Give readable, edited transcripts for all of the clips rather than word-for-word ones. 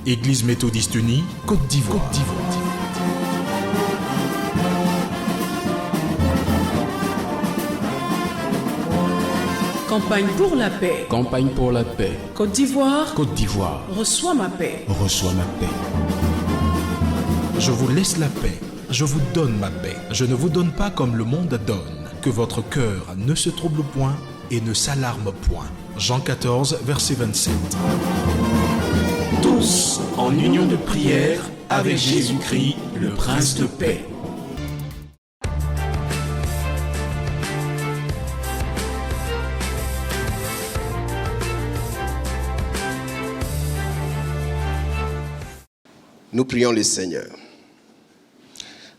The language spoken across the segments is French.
Église méthodiste unie, Côte d'Ivoire. Campagne pour la paix. Campagne pour la paix. Côte d'Ivoire. Côte d'Ivoire. Reçois ma paix. Reçois ma paix. Je vous laisse la paix. Je vous donne ma paix. Je ne vous donne pas comme le monde donne. Que votre cœur ne se trouble point et ne s'alarme point. Jean 14, verset 27. Tous en union de prière avec Jésus-Christ, le Prince de paix. Nous prions le Seigneur.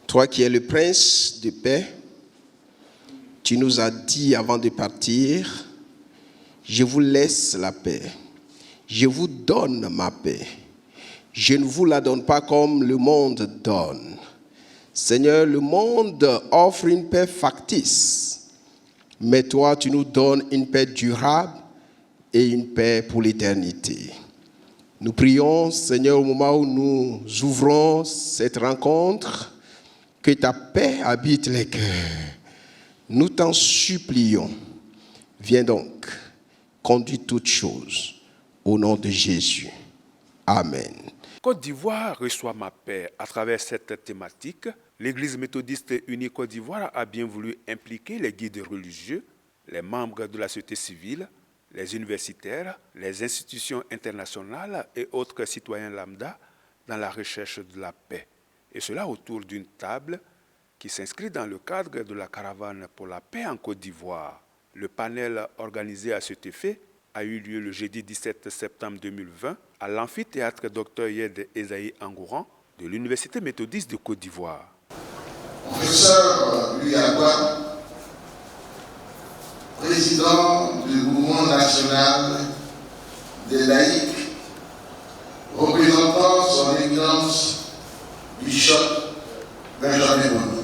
Toi qui es le Prince de paix, tu nous as dit avant de partir, je vous laisse la paix, je vous donne ma paix. Je ne vous la donne pas comme le monde donne. Seigneur, le monde offre une paix factice, mais toi tu nous donnes une paix durable et une paix pour l'éternité. Nous prions, Seigneur, au moment où nous ouvrons cette rencontre, que ta paix habite les cœurs. Nous t'en supplions. Viens donc, conduis toutes choses au nom de Jésus. Amen. Côte d'Ivoire reçoit ma paix. À travers cette thématique, l'Église méthodiste unie Côte d'Ivoire a bien voulu impliquer les guides religieux, les membres de la société civile, les universitaires, les institutions internationales et autres citoyens lambda dans la recherche de la paix. Et cela autour d'une table qui s'inscrit dans le cadre de la caravane pour la paix en Côte d'Ivoire. Le panel organisé à cet effet a eu lieu le jeudi 17 septembre 2020 à l'amphithéâtre Dr Yed Esaïe Angouran de l'Université méthodiste de Côte d'Ivoire. Professeur Louis Agua, président du mouvement national des laïcs, représentant son éminence Bishop Benjamin Boni,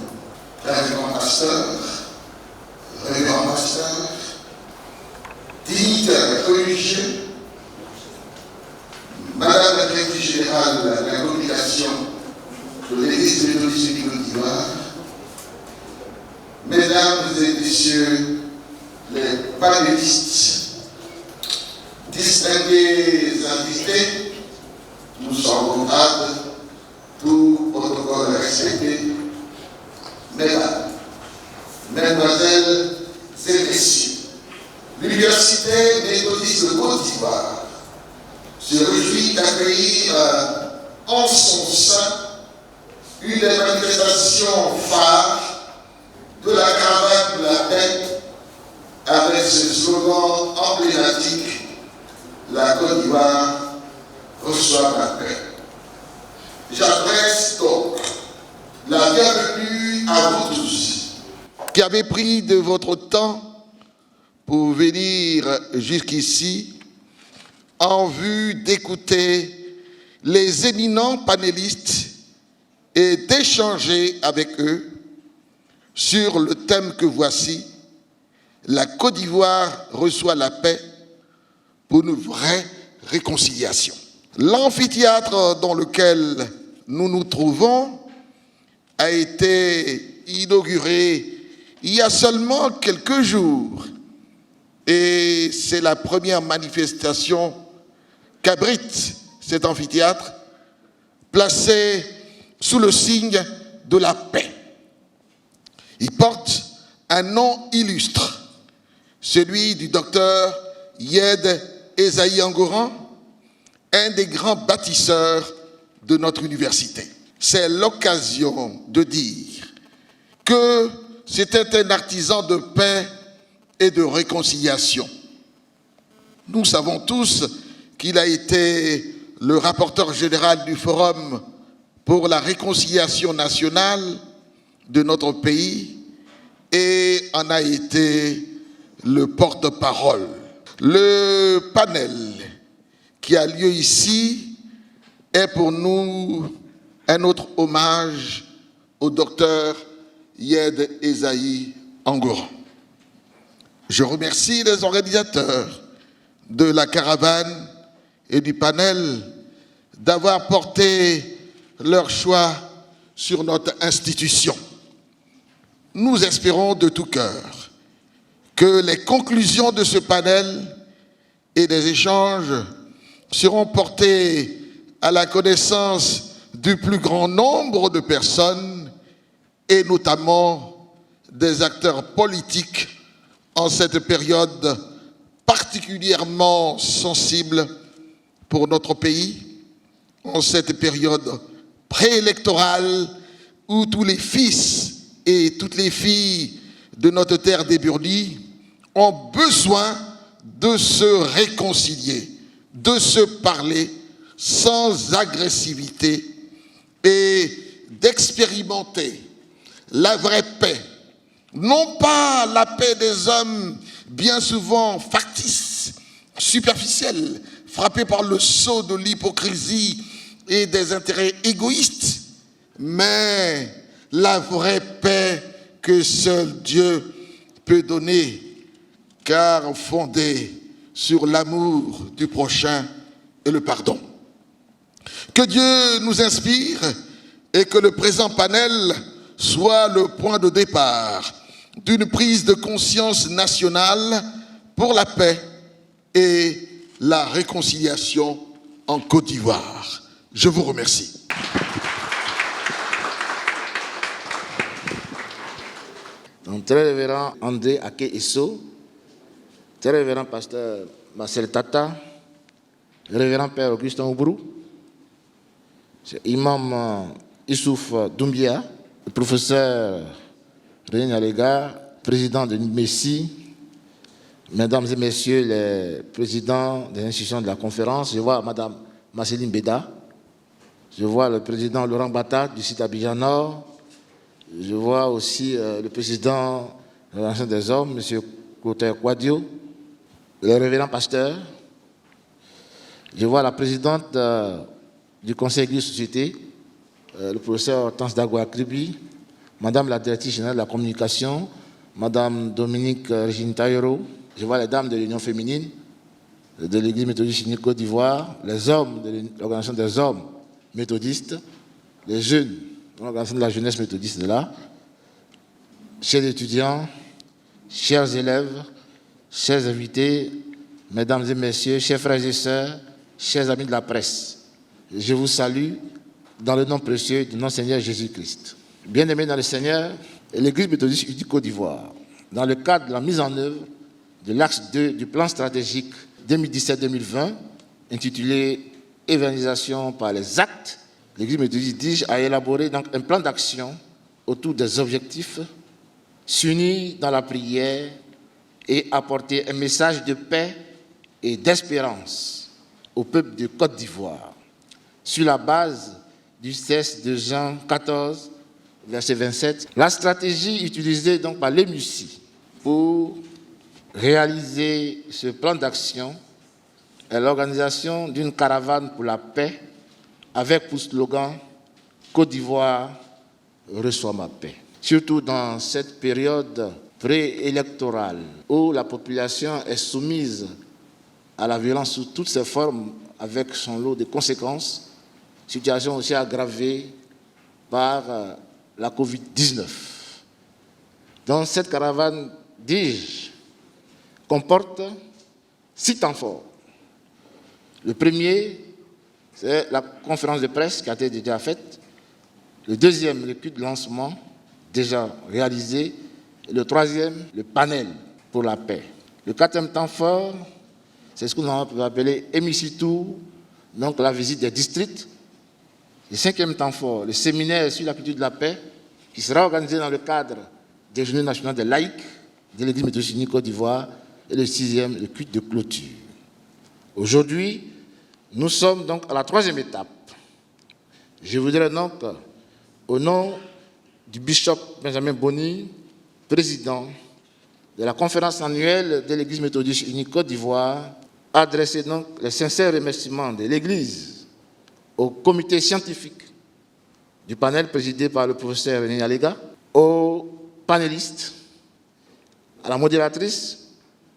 révérend pasteur, dignitaires religieux, Madame la directrice générale de la communication de l'Église méthodiste de Côte d'Ivoire, Mesdames et Messieurs les panélistes, distingués invités, nous sommes comptables, tout protocole respecté. Mesdames, Mesdemoiselles et Messieurs, l'Université méthodiste de Côte d'Ivoire se réjouit d'accueillir en son sein une des manifestations phares de la caravane de la paix avec ce slogan emblématique, la Côte d'Ivoire reçoit la paix. J'adresse donc la bienvenue à vous tous qui avez pris de votre temps pour venir jusqu'ici en vue d'écouter les éminents panélistes et d'échanger avec eux sur le thème que voici: la Côte d'Ivoire reçoit la paix pour une vraie réconciliation. L'amphithéâtre dans lequel nous nous trouvons a été inauguré il y a seulement quelques jours et c'est la première manifestation qu'abrite cet amphithéâtre placé sous le signe de la paix. Il porte un nom illustre, celui du docteur Yed Esaïe Angouran, un des grands bâtisseurs de notre université. C'est l'occasion de dire que c'était un artisan de paix et de réconciliation. Nous savons tous qu'il a été le rapporteur général du Forum pour la réconciliation nationale de notre pays et en a été le porte-parole. Le panel qui a lieu ici est pour nous un autre hommage au docteur Yed Esaïe Angouran. Je remercie les organisateurs de la caravane et du panel d'avoir porté leur choix sur notre institution. Nous espérons de tout cœur que les conclusions de ce panel et des échanges seront portées à la connaissance du plus grand nombre de personnes et notamment des acteurs politiques en cette période particulièrement sensible pour notre pays, en cette période préélectorale où tous les fils et toutes les filles de notre terre d'Éburly ont besoin de se réconcilier, de se parler sans agressivité et d'expérimenter la vraie paix. Non pas la paix des hommes bien souvent factices, superficiels, frappés par le sceau de l'hypocrisie et des intérêts égoïstes, mais la vraie paix que seul Dieu peut donner, car fondée sur l'amour du prochain et le pardon. Que Dieu nous inspire et que le présent panel soit le point de départ d'une prise de conscience nationale pour la paix et la réconciliation en Côte d'Ivoire. Je vous remercie. Donc, très révérend André Ake Esso, très révérend pasteur Marcel Tata, révérend père Augustin Oubrou, imam Issouf Doumbia, le professeur René Nalega, président de Messi, mesdames et messieurs les présidents des institutions de la conférence, je vois madame Marceline Beda, je vois le président Laurent Bata du site Abidjan Nord, je vois aussi le président de l'Association des hommes, M. Clotaire Quadio, le révérend pasteur, je vois la présidente du conseil de société, le professeur Hortense Dagua Kribi, madame la directrice générale de la communication, madame Dominique Régine Taillero, je vois les dames de l'Union féminine, de l'Église méthodiste unie Côte d'Ivoire, les hommes de l'organisation des hommes méthodistes, les jeunes de l'organisation de la jeunesse méthodiste de là, chers étudiants, chers élèves, chers invités, mesdames et messieurs, chers frères et sœurs, chers amis de la presse, je vous salue dans le nom précieux de notre Seigneur Jésus-Christ. Bien-aimés dans le Seigneur, l'Église méthodiste unie Côte d'Ivoire, dans le cadre de la mise en œuvre de l'axe 2 du plan stratégique 2017-2020, intitulé « Évangélisation par les actes », l'Église méthodiste DIGE a élaboré donc un plan d'action autour des objectifs, s'unir dans la prière et apporter un message de paix et d'espérance au peuple de Côte d'Ivoire, sur la base du texte de Jean 14, verset 27. La stratégie utilisée donc par l'EMUCI pour réaliser ce plan d'action est l'organisation d'une caravane pour la paix avec pour slogan « Côte d'Ivoire, reçois ma paix ». Surtout dans cette période préélectorale où la population est soumise à la violence sous toutes ses formes avec son lot de conséquences, situation aussi aggravée par la Covid-19. Donc cette caravane, dis-je, comporte 6 temps forts. Le premier, c'est la conférence de presse qui a été déjà faite. Le deuxième, le culte de lancement, déjà réalisé. Et le troisième, le panel pour la paix. Le quatrième temps fort, c'est ce que nous avons appelé Hémicitou, donc la visite des districts. Le cinquième temps fort, le séminaire sur la culture de la paix, qui sera organisé dans le cadre des Journées nationales des laïcs de l'Église méthodiste unie Côte d'Ivoire. Et le sixième, le culte de clôture. Aujourd'hui, nous sommes donc à la 3e étape. Je voudrais donc, au nom du bishop Benjamin Boni, président de la conférence annuelle de l'Église méthodiste unie Côte d'Ivoire, adresser donc les sincères remerciements de l'Église au comité scientifique du panel présidé par le professeur René Nalega, aux panélistes, à la modératrice,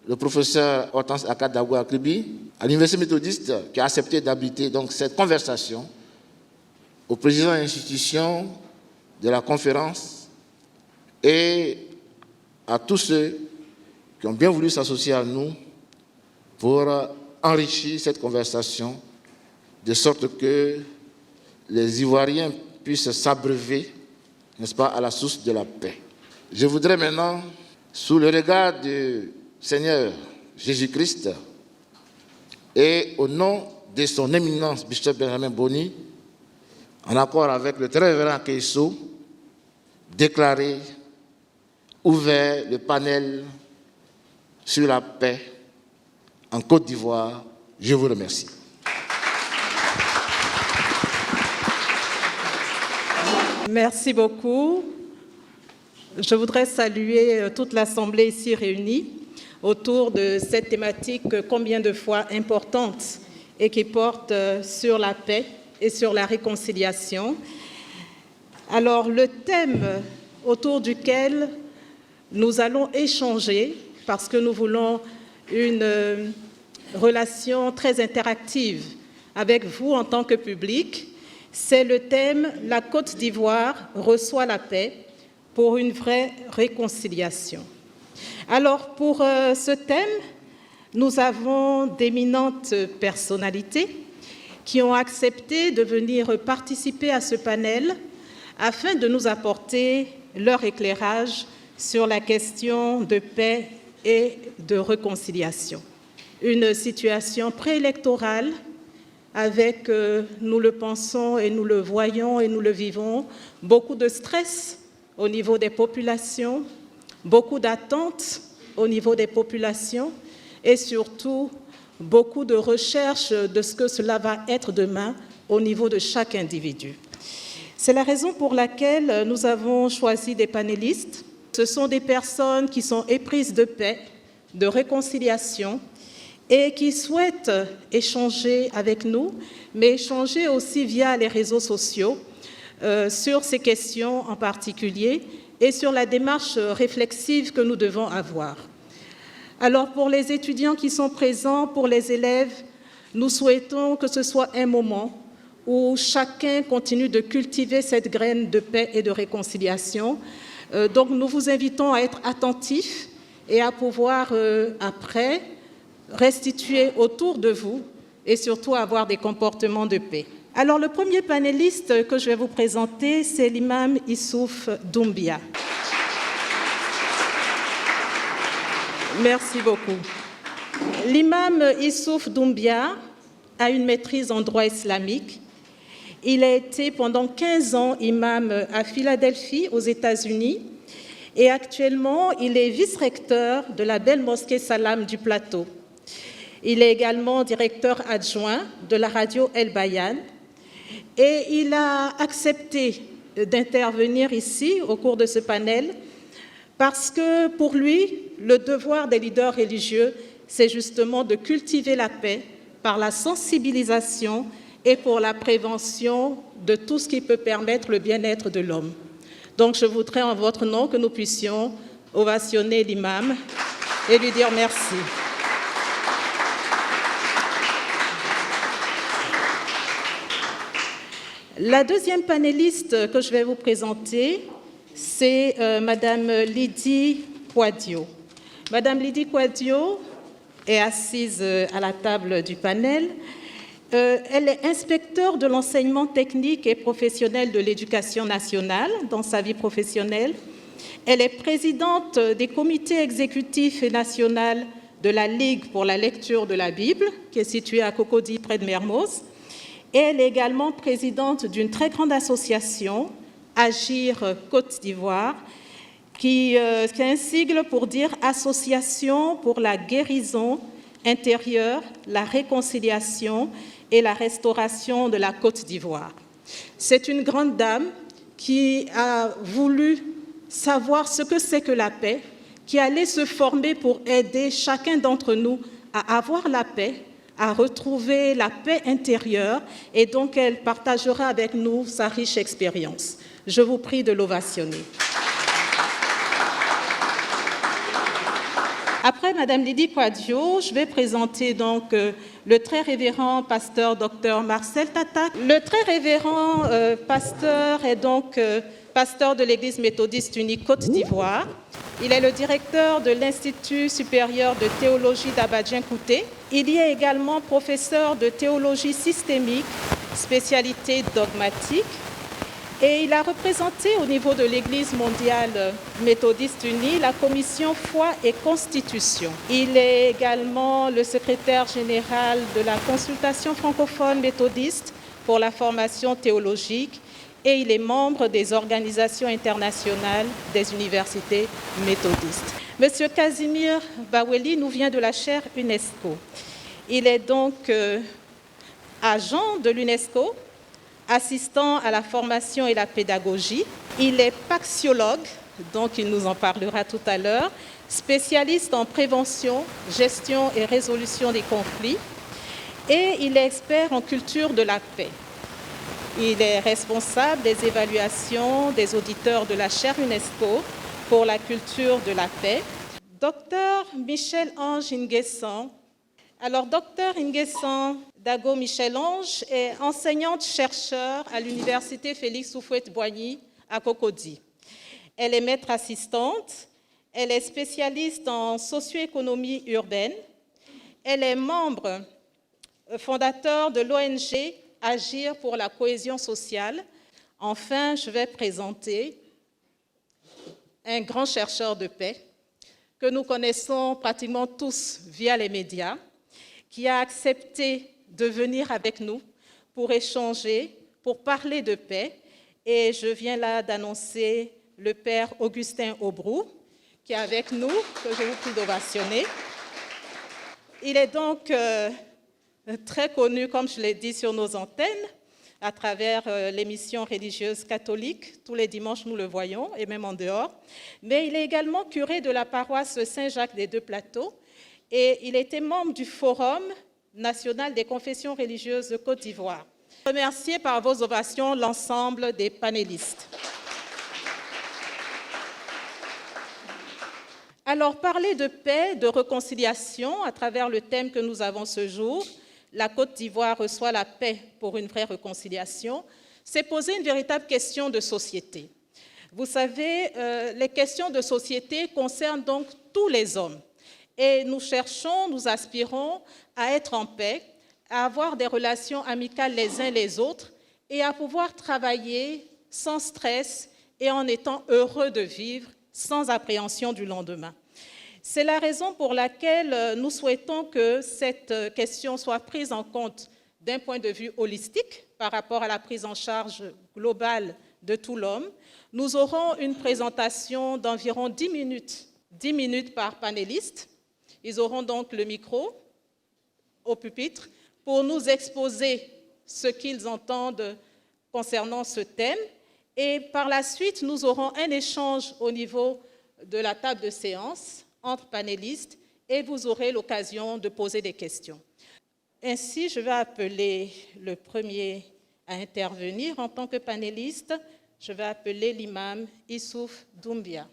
le professeur Hortense Akadagou Akribi, à l'Université méthodiste, qui a accepté d'abriter donc cette conversation, au président de l'institution, de la conférence, et à tous ceux qui ont bien voulu s'associer à nous pour enrichir cette conversation, de sorte que les Ivoiriens puissent s'abreuver, n'est-ce pas, à la source de la paix. Je voudrais maintenant, sous le regard du Seigneur Jésus-Christ et au nom de son éminence, Bishop Benjamin Boni, en accord avec le très révérend Keiso, déclarer ouvert le panel sur la paix en Côte d'Ivoire. Je vous remercie. Merci beaucoup. Je voudrais saluer toute l'Assemblée ici réunie autour de cette thématique combien de fois importante et qui porte sur la paix et sur la réconciliation. Alors, le thème autour duquel nous allons échanger, parce que nous voulons une relation très interactive avec vous en tant que public, c'est le thème « La Côte d'Ivoire reçoit la paix pour une vraie réconciliation ». Alors, pour ce thème, nous avons d'éminentes personnalités qui ont accepté de venir participer à ce panel afin de nous apporter leur éclairage sur la question de paix et de réconciliation. Une situation préélectorale avec, nous le pensons et nous le voyons et nous le vivons, beaucoup de stress au niveau des populations, beaucoup d'attentes au niveau des populations et surtout beaucoup de recherche de ce que cela va être demain au niveau de chaque individu. C'est la raison pour laquelle nous avons choisi des panélistes. Ce sont des personnes qui sont éprises de paix, de réconciliation et qui souhaitent échanger avec nous, mais échanger aussi via les réseaux sociaux sur ces questions en particulier et sur la démarche réflexive que nous devons avoir. Alors, pour les étudiants qui sont présents, pour les élèves, nous souhaitons que ce soit un moment où chacun continue de cultiver cette graine de paix et de réconciliation. Donc, nous vous invitons à être attentifs et à pouvoir, après, restituer autour de vous et surtout avoir des comportements de paix. Alors, le premier panéliste que je vais vous présenter, c'est l'imam Issouf Doumbia. Merci beaucoup. L'imam Issouf Doumbia a une maîtrise en droit islamique. Il a été pendant 15 ans imam à Philadelphie, aux États-Unis, et actuellement, il est vice-recteur de la belle mosquée Salam du Plateau. Il est également directeur adjoint de la radio El Bayan, et il a accepté d'intervenir ici au cours de ce panel parce que pour lui, le devoir des leaders religieux, c'est justement de cultiver la paix par la sensibilisation et pour la prévention de tout ce qui peut permettre le bien-être de l'homme. Donc, je voudrais en votre nom que nous puissions ovationner l'imam et lui dire merci. La deuxième panéliste que je vais vous présenter, c'est Madame Lydie Kouadio. Madame Lydie Kouadio est assise à la table du panel. Elle est inspecteure de l'enseignement technique et professionnel de l'éducation nationale dans sa vie professionnelle. Elle est présidente des comités exécutifs et nationaux de la Ligue pour la lecture de la Bible, qui est située à Cocody, près de Mermoz. Et elle est également présidente d'une très grande association, Agir Côte d'Ivoire, qui a un sigle pour dire Association pour la guérison intérieure, la réconciliation et la restauration de la Côte d'Ivoire. C'est une grande dame qui a voulu savoir ce que c'est que la paix, qui allait se former pour aider chacun d'entre nous à avoir la paix, à retrouver la paix intérieure, et donc elle partagera avec nous sa riche expérience. Je vous prie de l'ovationner. Après Madame Lydie Quadio, je vais présenter donc le très révérend pasteur Dr Marcel Tatak. Le très révérend pasteur est donc pasteur de l'Église méthodiste unie Côte d'Ivoire. Il est le directeur de l'Institut supérieur de théologie d'Abadien-Kouté. Il y est également professeur de théologie systémique, spécialité dogmatique. Et il a représenté au niveau de l'Église mondiale méthodiste unie la commission foi et constitution. Il est également le secrétaire général de la consultation francophone méthodiste pour la formation théologique et il est membre des organisations internationales des universités méthodistes. Monsieur Casimir Baweli nous vient de la chaire UNESCO. Il est donc agent de l'UNESCO, assistant à la formation et la pédagogie. Il est paxiologue, donc il nous en parlera tout à l'heure, spécialiste en prévention, gestion et résolution des conflits, et il est expert en culture de la paix. Il est responsable des évaluations des auditeurs de la chaire UNESCO pour la culture de la paix. Docteur Michel-Ange Nguessan. Alors, docteur Nguessan Dago Michel-Ange est enseignante-chercheur à l'Université Félix Houphouët-Boigny à Cocody. Elle est maître assistante, elle est spécialiste en socio-économie urbaine, elle est membre fondateur de l'ONG Agir pour la cohésion sociale. Enfin, je vais présenter un grand chercheur de paix que nous connaissons pratiquement tous via les médias, qui a accepté de venir avec nous pour échanger, pour parler de paix. Et je viens là d'annoncer le père Augustin Aubrou, qui est avec nous, que je vous prie d'ovationner. Il est donc très connu, comme je l'ai dit, sur nos antennes, à travers l'émission religieuse catholique. Tous les dimanches, nous le voyons, et même en dehors. Mais il est également curé de la paroisse Saint-Jacques des Deux-Plateaux, et il était membre du Forum national des confessions religieuses de Côte d'Ivoire. Remerciez par vos ovations l'ensemble des panélistes. Alors, parler de paix, de réconciliation, à travers le thème que nous avons ce jour, la Côte d'Ivoire reçoit la paix pour une vraie réconciliation, c'est poser une véritable question de société. Vous savez, les questions de société concernent donc tous les hommes. Et nous cherchons, nous aspirons à être en paix, à avoir des relations amicales les uns les autres et à pouvoir travailler sans stress et en étant heureux de vivre sans appréhension du lendemain. C'est la raison pour laquelle nous souhaitons que cette question soit prise en compte d'un point de vue holistique par rapport à la prise en charge globale de tout l'homme. Nous aurons une présentation d'environ 10 minutes par panéliste. Ils auront donc le micro au pupitre pour nous exposer ce qu'ils entendent concernant ce thème. Et par la suite, nous aurons un échange au niveau de la table de séance entre panélistes et vous aurez l'occasion de poser des questions. Ainsi, je vais appeler le premier à intervenir en tant que panéliste. Je vais appeler l'imam Issouf Doumbia.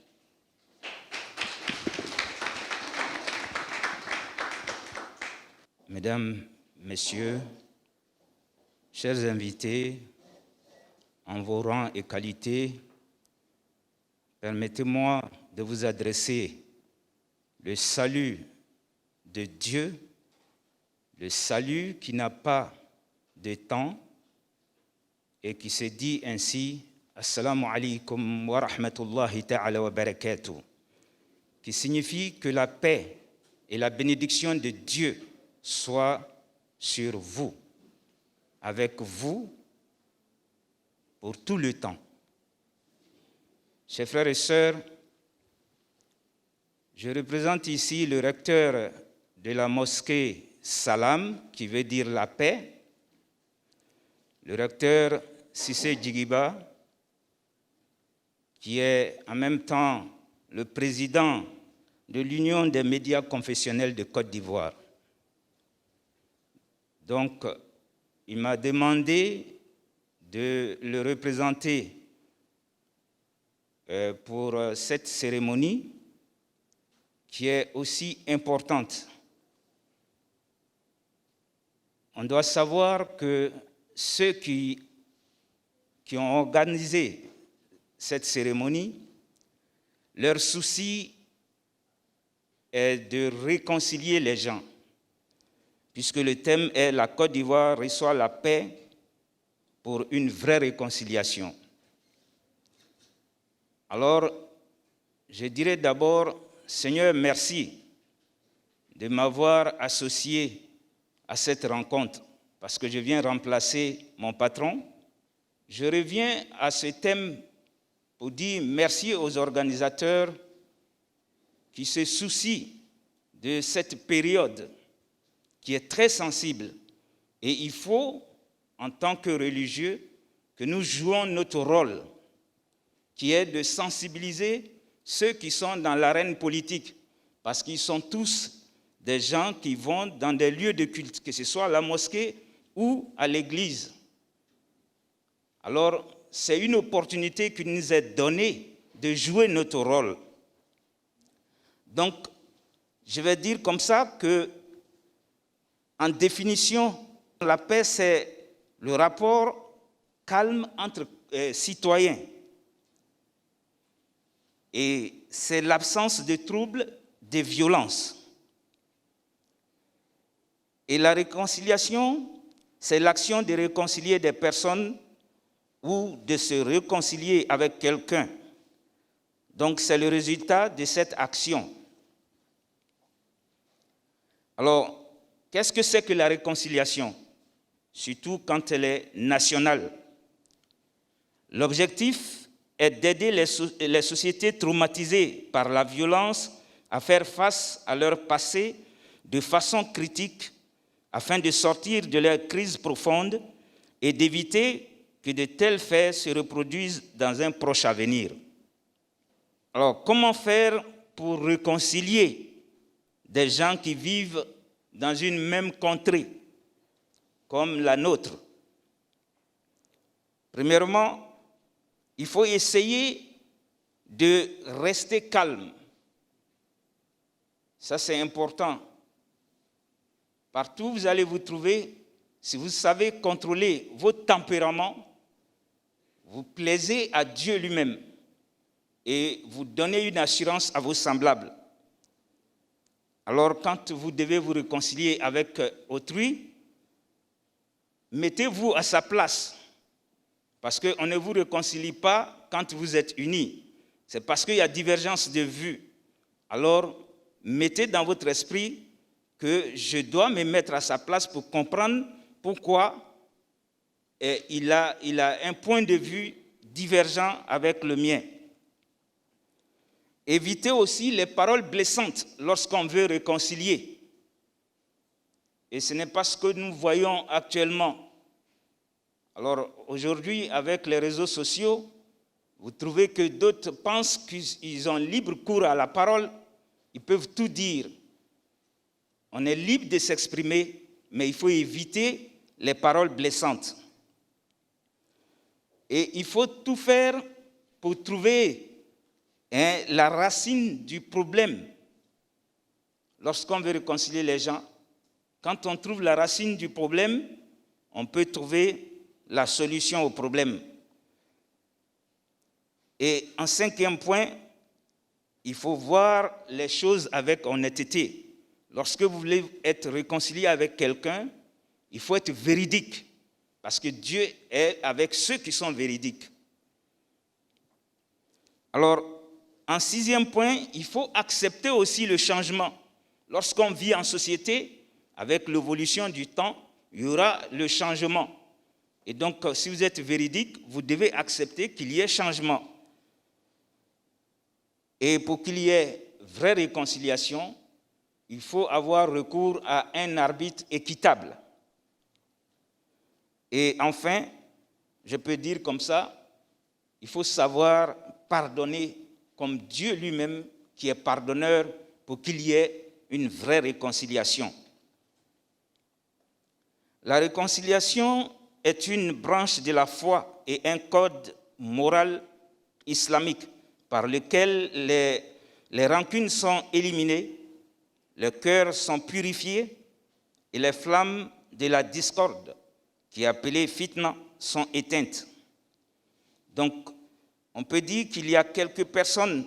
Mesdames, Messieurs, chers invités, en vos rangs et qualités, permettez-moi de vous adresser le salut de Dieu, le salut qui n'a pas de temps et qui se dit ainsi « Assalamu alaikum wa rahmatullahi ta'ala wa barakatuh » qui signifie que la paix et la bénédiction de Dieu soient sur vous, avec vous, pour tout le temps. Chers frères et sœurs, je représente ici le recteur de la mosquée Salam, qui veut dire la paix, le recteur Cissé Djigiba, qui est en même temps le président de l'Union des médias confessionnels de Côte d'Ivoire. Donc, il m'a demandé de le représenter pour cette cérémonie qui est aussi importante. On doit savoir que ceux qui ont organisé cette cérémonie, leur souci est de réconcilier les gens, puisque le thème est « La Côte d'Ivoire reçoit la paix pour une vraie réconciliation ». Alors, je dirais d'abord, Seigneur, merci de m'avoir associé à cette rencontre, parce que je viens remplacer mon patron. Je reviens à ce thème pour dire merci aux organisateurs qui se soucient de cette période qui est très sensible. Et il faut, en tant que religieux, que nous jouons notre rôle, qui est de sensibiliser ceux qui sont dans l'arène politique, parce qu'ils sont tous des gens qui vont dans des lieux de culte, que ce soit à la mosquée ou à l'église. Alors, c'est une opportunité qui nous est donnée de jouer notre rôle. Donc, je vais dire comme ça que, en définition, la paix, c'est le rapport calme entre citoyens. Et c'est l'absence de troubles, de violences. Et la réconciliation, c'est l'action de réconcilier des personnes ou de se réconcilier avec quelqu'un. Donc, c'est le résultat de cette action. Alors, qu'est-ce que c'est que la réconciliation? Surtout quand elle est nationale. L'objectif est d'aider les sociétés traumatisées par la violence à faire face à leur passé de façon critique afin de sortir de leur crise profonde et d'éviter que de tels faits se reproduisent dans un proche avenir. Alors, comment faire pour réconcilier des gens qui vivent dans une même contrée, comme la nôtre? Premièrement, il faut essayer de rester calme. Ça, c'est important. Partout où vous allez vous trouver, si vous savez contrôler votre tempérament, vous plaisez à Dieu lui-même et vous donnez une assurance à vos semblables. Alors, quand vous devez vous réconcilier avec autrui, mettez-vous à sa place. Parce qu'on ne vous réconcilie pas quand vous êtes unis. C'est parce qu'il y a divergence de vues. Alors, mettez dans votre esprit que je dois me mettre à sa place pour comprendre pourquoi il a un point de vue divergent avec le mien. Évitez aussi les paroles blessantes lorsqu'on veut réconcilier. Et ce n'est pas ce que nous voyons actuellement. Alors aujourd'hui, avec les réseaux sociaux, vous trouvez que d'autres pensent qu'ils ont libre cours à la parole, ils peuvent tout dire. On est libre de s'exprimer, mais il faut éviter les paroles blessantes. Et il faut tout faire pour trouver la racine du problème. Lorsqu'on veut réconcilier les gens, quand on trouve la racine du problème, on peut trouver la solution au problème. Et en cinquième point, il faut voir les choses avec honnêteté. Lorsque vous voulez être réconcilié avec quelqu'un, il faut être véridique, parce que Dieu est avec ceux qui sont véridiques. Alors, en sixième point, il faut accepter aussi le changement. Lorsqu'on vit en société, avec l'évolution du temps, il y aura le changement. Et donc, si vous êtes véridique, vous devez accepter qu'il y ait changement. Et pour qu'il y ait vraie réconciliation, il faut avoir recours à un arbitre équitable. Et enfin, je peux dire comme ça, il faut savoir pardonner comme Dieu lui-même qui est pardonneur pour qu'il y ait une vraie réconciliation. La réconciliation est une branche de la foi et un code moral islamique par lequel les rancunes sont éliminées, les cœurs sont purifiés et les flammes de la discorde, qui est appelée fitna, sont éteintes. Donc, on peut dire qu'il y a quelques personnes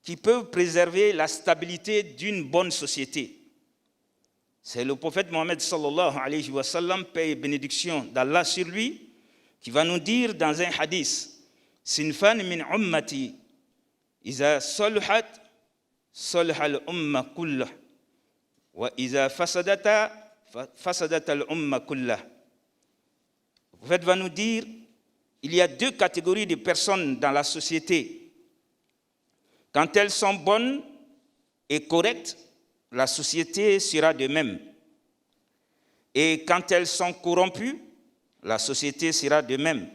qui peuvent préserver la stabilité d'une bonne société. C'est le prophète Mohammed sallallahu alayhi wa sallam, paix et bénédiction d'Allah sur lui, qui va nous dire dans un hadith, Sinfan min ummati, iza salhat, salha al-umma kullah, wa iza fasadata, fasadata al-umma kullah. Le prophète va nous dire, il y a deux catégories de personnes dans la société. Quand elles sont bonnes et correctes, la société sera de même. Et quand elles sont corrompues, la société sera de même.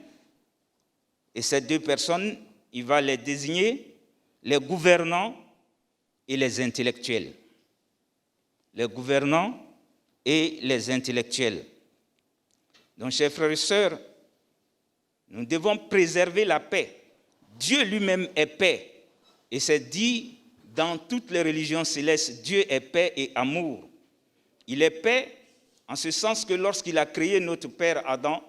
Et ces deux personnes, il va les désigner les gouvernants et les intellectuels. Les gouvernants et les intellectuels. Donc, chers frères et sœurs, nous devons préserver la paix. Dieu lui-même est paix. Et c'est dit dans toutes les religions célestes, Dieu est paix et amour. Il est paix en ce sens que lorsqu'il a créé notre père Adam,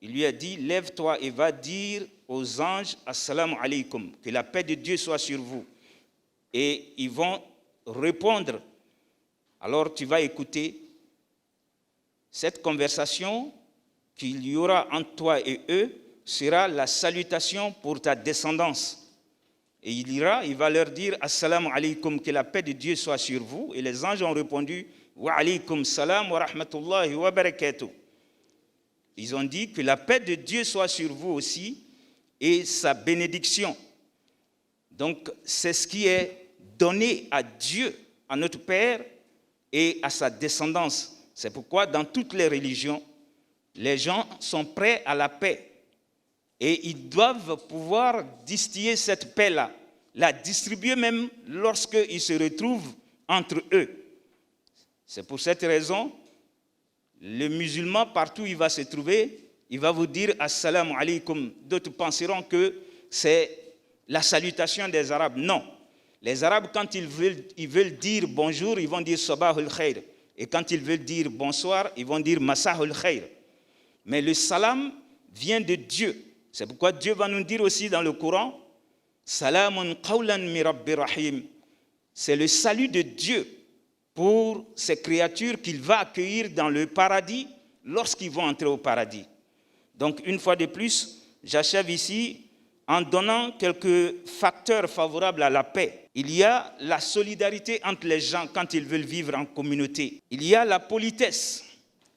il lui a dit, lève-toi et va dire aux anges, assalamu alaikum, que la paix de Dieu soit sur vous. Et ils vont répondre. Alors tu vas écouter cette conversation qu'il y aura entre toi et eux sera la salutation pour ta descendance. Et il ira, il va leur dire assalamu alaikum, que la paix de Dieu soit sur vous. Et les anges ont répondu wa alaikum salam wa rahmatullahi wa barakatuh. Ils ont dit que la paix de Dieu soit sur vous aussi et sa bénédiction. Donc c'est ce qui est donné à Dieu, à notre Père et à sa descendance. C'est pourquoi dans toutes les religions, les gens sont prêts à la paix. Et ils doivent pouvoir distiller cette paix-là, la distribuer même lorsqu'ils se retrouvent entre eux. C'est pour cette raison, le musulman, partout où il va se trouver, il va vous dire « Assalamu alaikum ». D'autres penseront que c'est la salutation des Arabes. Non. Les Arabes, quand ils veulent dire bonjour, ils vont dire « Sabahul khair ». Et quand ils veulent dire bonsoir, ils vont dire « Masahul khair ». Mais le salam vient de Dieu. C'est pourquoi Dieu va nous dire aussi dans le Coran, Salamun qawlan mi rabbi rahim. C'est le salut de Dieu pour ces créatures qu'il va accueillir dans le paradis lorsqu'ils vont entrer au paradis. Donc, une fois de plus, j'achève ici en donnant quelques facteurs favorables à la paix. Il y a la solidarité entre les gens quand ils veulent vivre en communauté. Il y a la politesse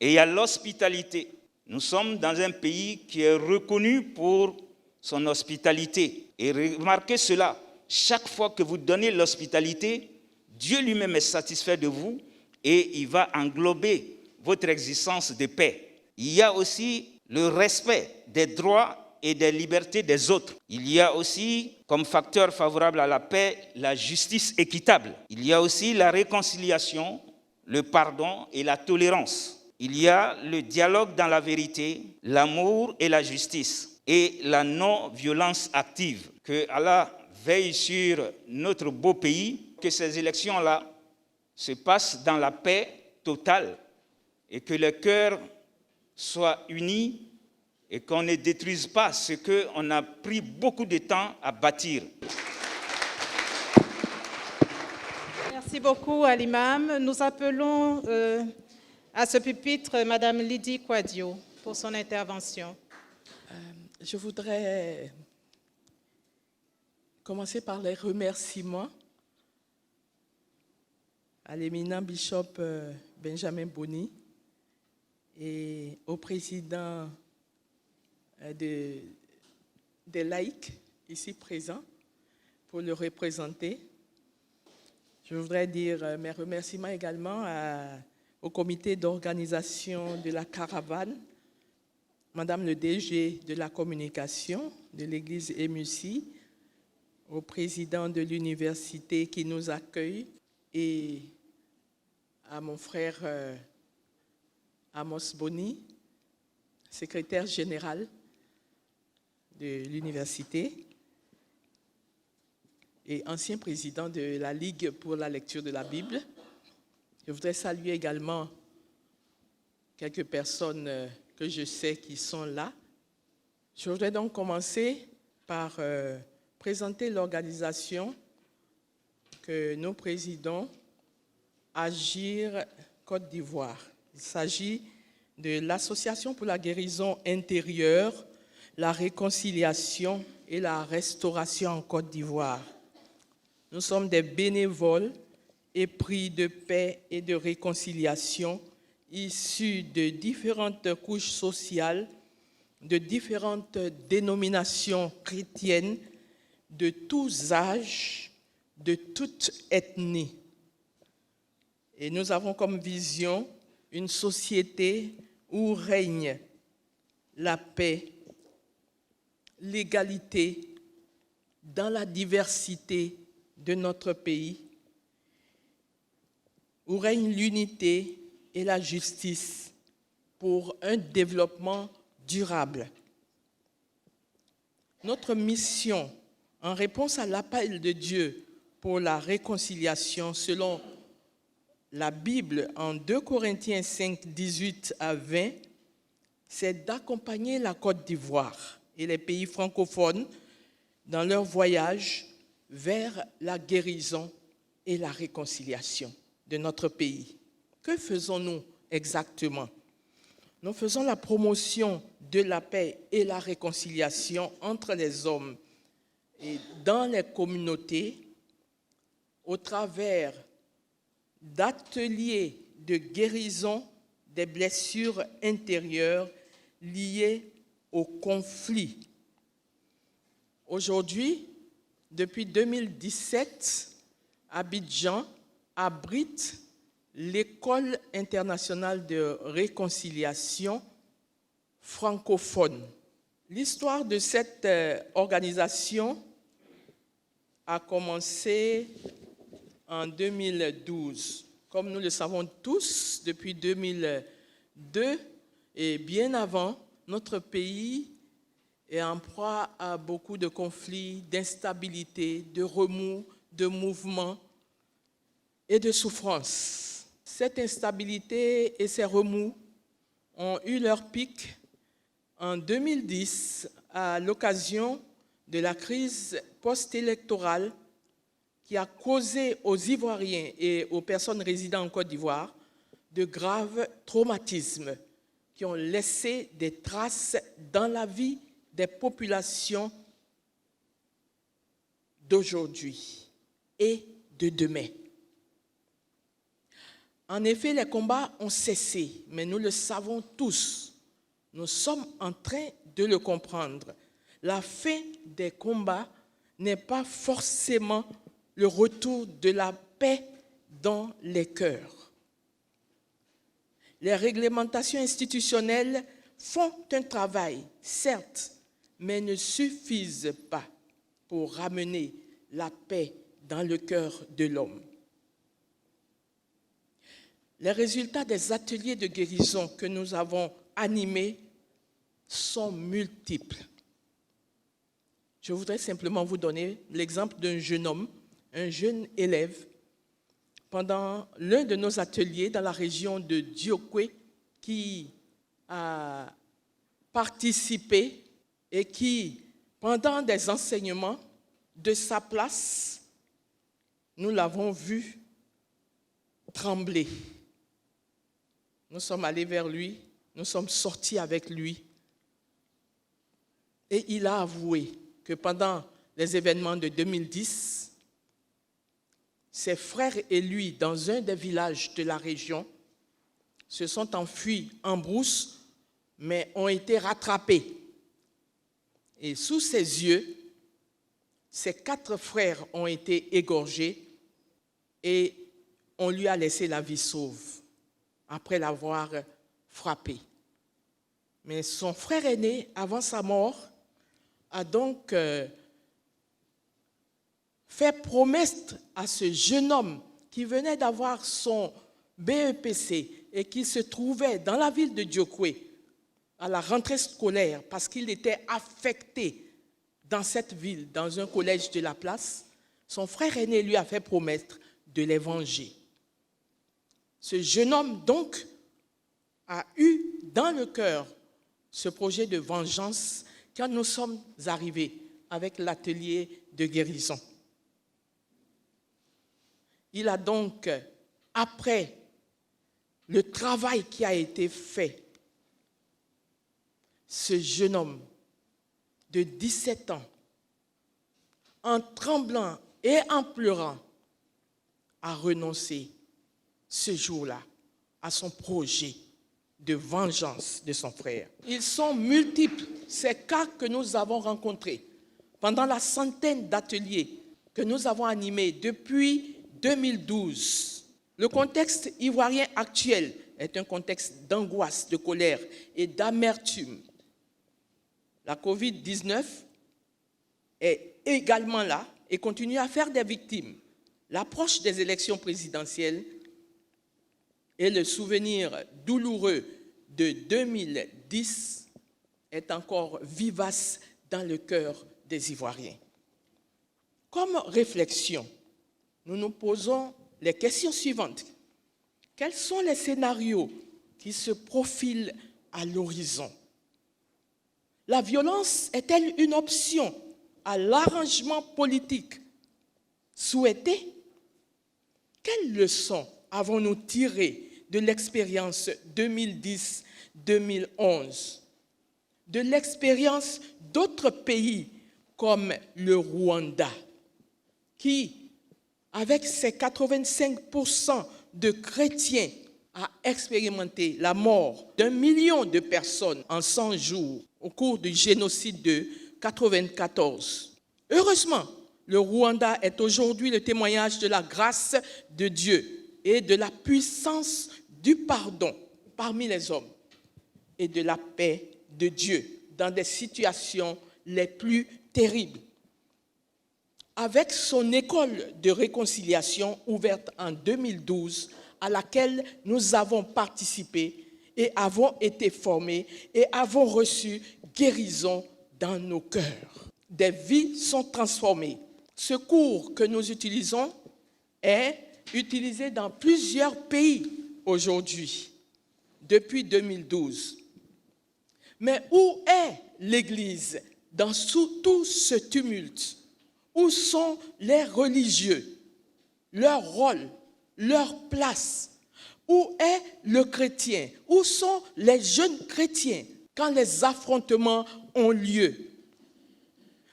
et il y a l'hospitalité. Nous sommes dans un pays qui est reconnu pour son hospitalité. Et remarquez cela, chaque fois que vous donnez l'hospitalité, Dieu lui-même est satisfait de vous et il va englober votre existence de paix. Il y a aussi le respect des droits et des libertés des autres. Il y a aussi, comme facteur favorable à la paix, la justice équitable. Il y a aussi la réconciliation, le pardon et la tolérance. Il y a le dialogue dans la vérité, l'amour et la justice, et la non-violence active. Que Allah veille sur notre beau pays, que ces élections-là se passent dans la paix totale, et que les cœurs soient unis, et qu'on ne détruise pas ce qu'on a pris beaucoup de temps à bâtir. Merci beaucoup à l'imam. Nous appelons à ce pupitre Madame Lydie Quadio pour son intervention. Je voudrais commencer par les remerciements à l'éminent bishop Benjamin Boni et au président des laïcs ici présents pour le représenter. Je voudrais dire mes remerciements également au comité d'organisation de la caravane, Madame le DG de la communication de l'église Emusi, au président de l'université qui nous accueille et à mon frère Amos Boni, secrétaire général de l'université. et ancien président de la Ligue pour la lecture de la Bible. Je voudrais saluer également quelques personnes que je sais qui sont là. Je voudrais donc commencer par présenter l'organisation que nous présidons, Agir Côte d'Ivoire. Il s'agit de l'Association pour la guérison intérieure, la réconciliation et la restauration en Côte d'Ivoire. Nous sommes des bénévoles épris de paix et de réconciliation, issus de différentes couches sociales, de différentes dénominations chrétiennes, de tous âges, de toute ethnie. Et nous avons comme vision une société où règne la paix, l'égalité dans la diversité de notre pays, où règne l'unité et la justice pour un développement durable. Notre mission, en réponse à l'appel de Dieu pour la réconciliation, selon la Bible en 2 Corinthiens 5, 18 à 20, c'est d'accompagner la Côte d'Ivoire et les pays francophones dans leur voyage vers la guérison et la réconciliation de notre pays. Que faisons-nous exactement? Nous faisons la promotion de la paix et la réconciliation entre les hommes et dans les communautés au travers d'ateliers de guérison des blessures intérieures liées au conflit. Aujourd'hui, depuis 2017, Abidjan abrite l'École internationale de réconciliation francophone. L'histoire de cette organisation a commencé en 2012. Comme nous le savons tous, depuis 2002 et bien avant, notre pays est en proie à beaucoup de conflits, d'instabilité, de remous, de mouvements et de souffrances. Cette instabilité et ces remous ont eu leur pic en 2010 à l'occasion de la crise post-électorale qui a causé aux Ivoiriens et aux personnes résidant en Côte d'Ivoire de graves traumatismes qui ont laissé des traces dans la vie des populations d'aujourd'hui et de demain. En effet, les combats ont cessé, mais nous le savons tous. Nous sommes en train de le comprendre. La fin des combats n'est pas forcément le retour de la paix dans les cœurs. Les réglementations institutionnelles font un travail, certes, mais ne suffisent pas pour ramener la paix dans le cœur de l'homme. Les résultats des ateliers de guérison que nous avons animés sont multiples. Je voudrais simplement vous donner l'exemple d'un jeune homme, un jeune élève, pendant l'un de nos ateliers dans la région de Diokwe, qui a participé et qui, pendant des enseignements de sa place, nous l'avons vu trembler. Nous sommes allés vers lui, nous sommes sortis avec lui et il a avoué que pendant les événements de 2010, ses frères et lui, dans un des villages de la région, se sont enfuis en brousse, mais ont été rattrapés. Et sous ses yeux, ses 4 frères ont été égorgés et on lui a laissé la vie sauve après l'avoir frappé. Mais son frère aîné, avant sa mort, a donc fait promesse à ce jeune homme qui venait d'avoir son BEPC et qui se trouvait dans la ville de Diokwe à la rentrée scolaire parce qu'il était affecté dans cette ville, dans un collège de la place, son frère aîné lui a fait promettre de les venger. Ce jeune homme, donc, a eu dans le cœur ce projet de vengeance quand nous sommes arrivés avec l'atelier de guérison. Il a donc, après le travail qui a été fait, ce jeune homme de 17 ans, en tremblant et en pleurant, a renoncé ce jour-là à son projet de vengeance de son frère. Ils sont multiples, ces cas que nous avons rencontrés pendant la centaine d'ateliers que nous avons animés depuis 2012. Le contexte ivoirien actuel est un contexte d'angoisse, de colère et d'amertume. La COVID-19 est également là et continue à faire des victimes. L'approche des élections présidentielles et le souvenir douloureux de 2010 est encore vivace dans le cœur des Ivoiriens. Comme réflexion, nous nous posons les questions suivantes. Quels sont les scénarios qui se profilent à l'horizon? La violence est-elle une option à l'arrangement politique souhaité? Quelles leçons avons-nous tirées de l'expérience 2010-2011, de l'expérience d'autres pays comme le Rwanda, qui, avec ses 85% de chrétiens, a expérimenté la mort d'1 million de personnes en 100 jours au cours du génocide de 1994. Heureusement, le Rwanda est aujourd'hui le témoignage de la grâce de Dieu et de la puissance du pardon parmi les hommes et de la paix de Dieu dans des situations les plus terribles. Avec son école de réconciliation ouverte en 2012, à laquelle nous avons participé et avons été formés et avons reçu guérison dans nos cœurs. Des vies sont transformées. Ce cours que nous utilisons est utilisé dans plusieurs pays aujourd'hui, depuis 2012. Mais où est l'Église dans tout ce tumulte? Où sont les religieux? Leur rôle, leur place? Où est le chrétien? Où sont les jeunes chrétiens quand les affrontements ont lieu?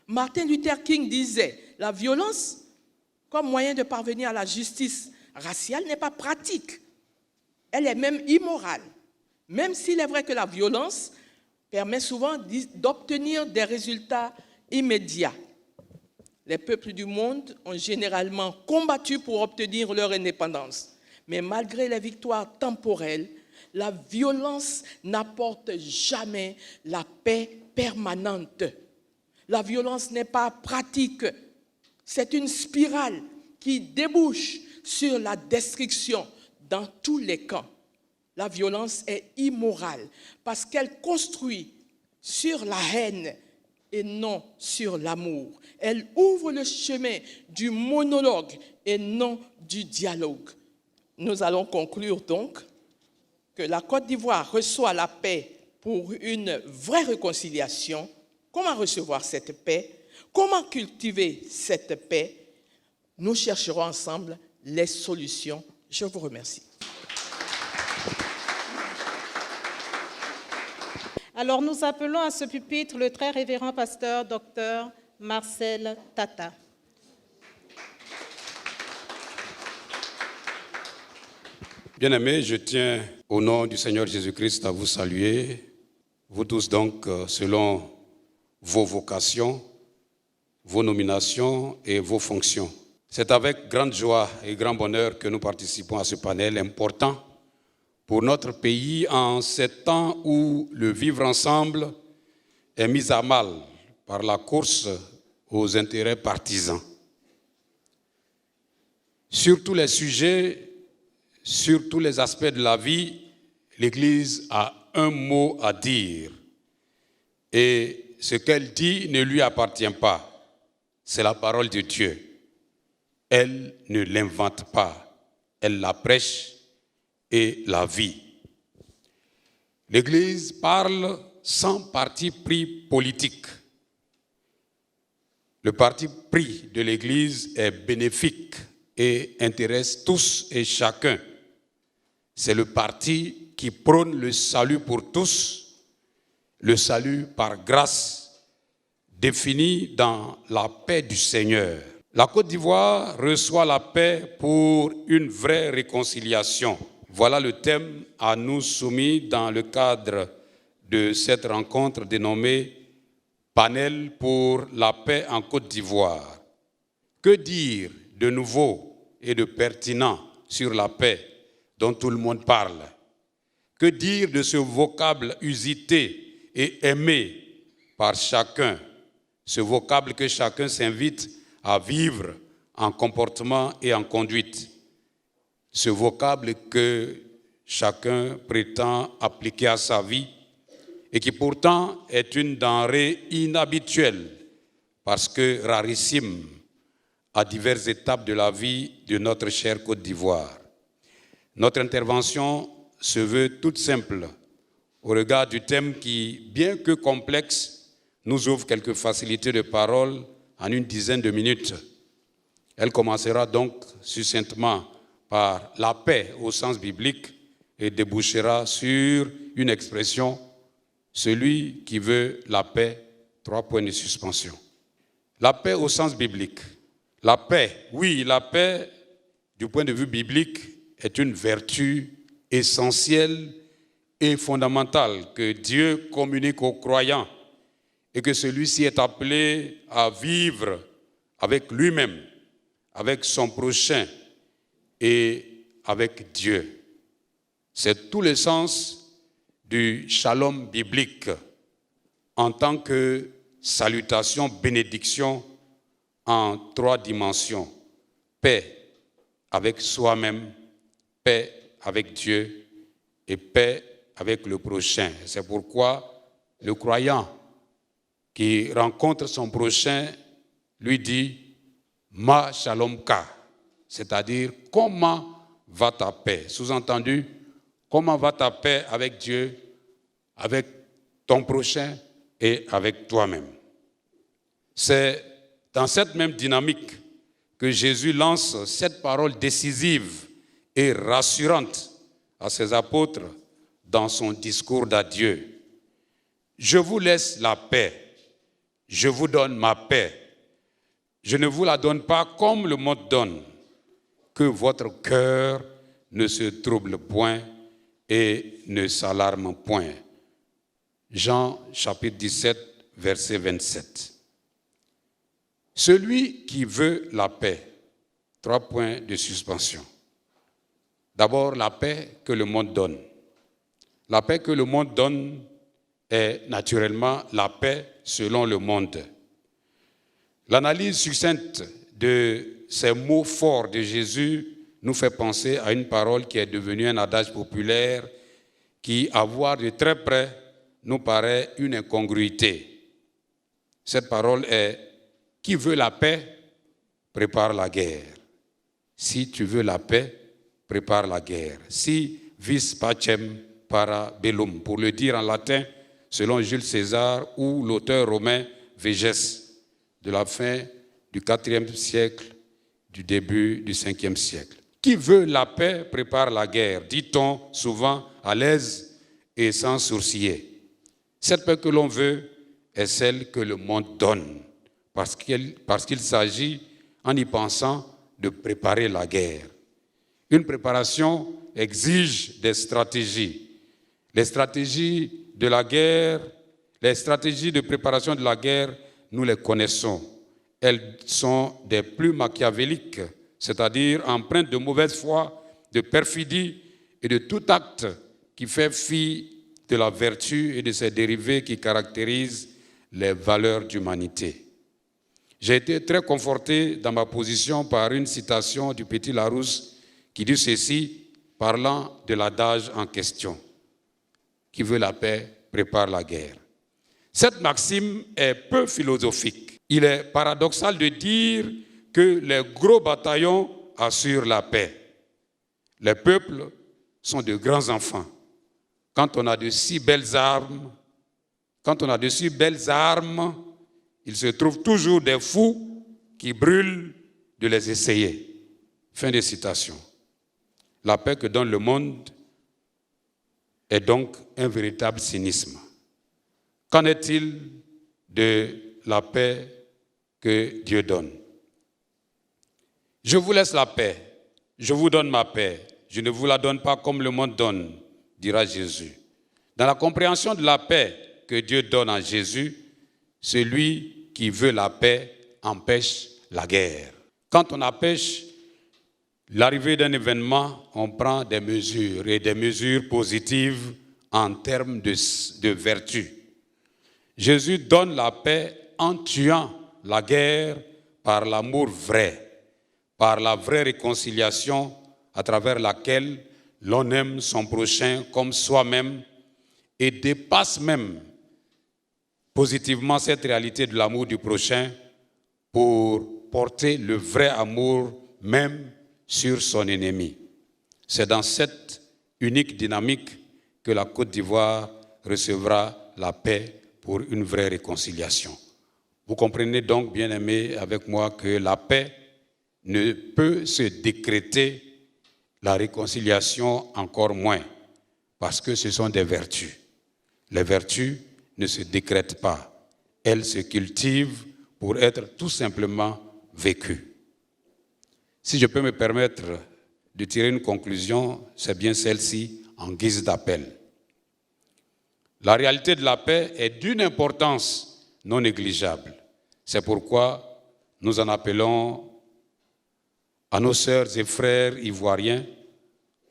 Martin Luther King disait, la violence comme moyen de parvenir à la justice raciale n'est pas pratique. Elle est même immorale. Même s'il est vrai que la violence permet souvent d'obtenir des résultats immédiats. Les peuples du monde ont généralement combattu pour obtenir leur indépendance. Mais malgré les victoires temporelles, la violence n'apporte jamais la paix permanente. La violence n'est pas pratique. C'est une spirale qui débouche sur la destruction dans tous les camps. La violence est immorale parce qu'elle construit sur la haine et non sur l'amour. Elle ouvre le chemin du monologue et non du dialogue. Nous allons conclure donc que la Côte d'Ivoire reçoit la paix pour une vraie réconciliation. Comment recevoir cette paix? Comment cultiver cette paix? Nous chercherons ensemble les solutions. Je vous remercie. Alors nous appelons à ce pupitre le très révérend pasteur Dr Marcel Tata. Bien-aimés, je tiens au nom du Seigneur Jésus-Christ à vous saluer, vous tous donc selon vos vocations, vos nominations et vos fonctions. C'est avec grande joie et grand bonheur que nous participons à ce panel important pour notre pays en ces temps où le vivre ensemble est mis à mal par la course aux intérêts partisans. Sur tous les sujets, sur tous les aspects de la vie, l'Église a un mot à dire. Et ce qu'elle dit ne lui appartient pas. C'est la parole de Dieu. Elle ne l'invente pas, elle la prêche et la vit. L'Église parle sans parti pris politique. Le parti pris de l'Église est bénéfique et intéresse tous et chacun. C'est le parti qui prône le salut pour tous, le salut par grâce, défini dans la paix du Seigneur. La Côte d'Ivoire reçoit la paix pour une vraie réconciliation. Voilà le thème à nous soumis dans le cadre de cette rencontre dénommée Panel pour la paix en Côte d'Ivoire. Que dire de nouveau et de pertinent sur la paix dont tout le monde parle? Que dire de ce vocable usité et aimé par chacun, ce vocable que chacun s'invite à vivre en comportement et en conduite, ce vocable que chacun prétend appliquer à sa vie et qui pourtant est une denrée inhabituelle parce que rarissime à diverses étapes de la vie de notre chère Côte d'Ivoire. Notre intervention se veut toute simple au regard du thème qui, bien que complexe, nous ouvre quelques facilités de parole en une dizaine de minutes. Elle commencera donc succinctement par la paix au sens biblique et débouchera sur une expression: celui qui veut la paix, 3 points de suspension. La paix au sens biblique. La paix, oui, la paix, du point de vue biblique, est une vertu essentielle et fondamentale que Dieu communique aux croyants et que celui-ci est appelé à vivre avec lui-même, avec son prochain et avec Dieu. C'est tout le sens du shalom biblique en tant que salutation, bénédiction en 3 dimensions. Paix avec soi-même, paix avec Dieu et paix avec le prochain. C'est pourquoi le croyant qui rencontre son prochain lui dit « Ma shalom ka », c'est-à-dire « Comment va ta paix ?» Sous-entendu, comment va ta paix avec Dieu, avec ton prochain et avec toi-même? C'est dans cette même dynamique que Jésus lance cette parole décisive et rassurante à ses apôtres dans son discours d'adieu. « Je vous laisse la paix, je vous donne ma paix. Je ne vous la donne pas comme le monde donne. Que votre cœur ne se trouble point et ne s'alarme point. » Jean chapitre 17, verset 27. Celui qui veut la paix, 3 points de suspension. D'abord, la paix que le monde donne. La paix que le monde donne est naturellement la paix selon le monde. L'analyse succincte de ces mots forts de Jésus nous fait penser à une parole qui est devenue un adage populaire qui, à voir de très près, nous paraît une incongruité. Cette parole est « Qui veut la paix, prépare la guerre. Si tu veux la paix, prépare la guerre. Si vis pacem para bellum », pour le dire en latin, selon Jules César ou l'auteur romain Végès, de la fin du IVe siècle, du début du Ve siècle. Qui veut la paix prépare la guerre, dit-on souvent à l'aise et sans sourciller. Cette paix que l'on veut est celle que le monde donne, parce qu'il s'agit, en y pensant, de préparer la guerre. Une préparation exige des stratégies. Les stratégies de la guerre, les stratégies de préparation de la guerre, nous les connaissons. Elles sont des plus machiavéliques, c'est-à-dire empreintes de mauvaise foi, de perfidie et de tout acte qui fait fi de la vertu et de ses dérivés qui caractérisent les valeurs d'humanité. J'ai été très conforté dans ma position par une citation du Petit Larousse qui dit ceci, parlant de l'adage en question. Qui veut la paix, prépare la guerre. Cette maxime est peu philosophique. Il est paradoxal de dire que les gros bataillons assurent la paix. Les peuples sont de grands enfants. Quand on a de si belles armes, il se trouve toujours des fous qui brûlent de les essayer. Fin de citation. La paix que donne le monde est donc un véritable cynisme. Qu'en est-il de la paix que Dieu donne? Je vous laisse la paix, je vous donne ma paix, je ne vous la donne pas comme le monde donne, dira Jésus. Dans la compréhension de la paix que Dieu donne à Jésus, celui qui veut la paix empêche la guerre. Quand on empêche l'arrivée d'un événement, on prend des mesures et des mesures positives en termes de vertu. Jésus donne la paix en tuant la guerre par l'amour vrai, par la vraie réconciliation à travers laquelle l'on aime son prochain comme soi-même et dépasse même positivement cette réalité de l'amour du prochain pour porter le vrai amour même sur son ennemi. C'est dans cette unique dynamique que la Côte d'Ivoire recevra la paix pour une vraie réconciliation. Vous comprenez donc, bien-aimés, avec moi, que la paix ne peut se décréter, la réconciliation encore moins, parce que ce sont des vertus. Les vertus ne se décrètent pas, elles se cultivent pour être tout simplement vécues. Si je peux me permettre de tirer une conclusion, c'est bien celle-ci en guise d'appel. La réalité de la paix est d'une importance non négligeable. C'est pourquoi nous en appelons à nos sœurs et frères ivoiriens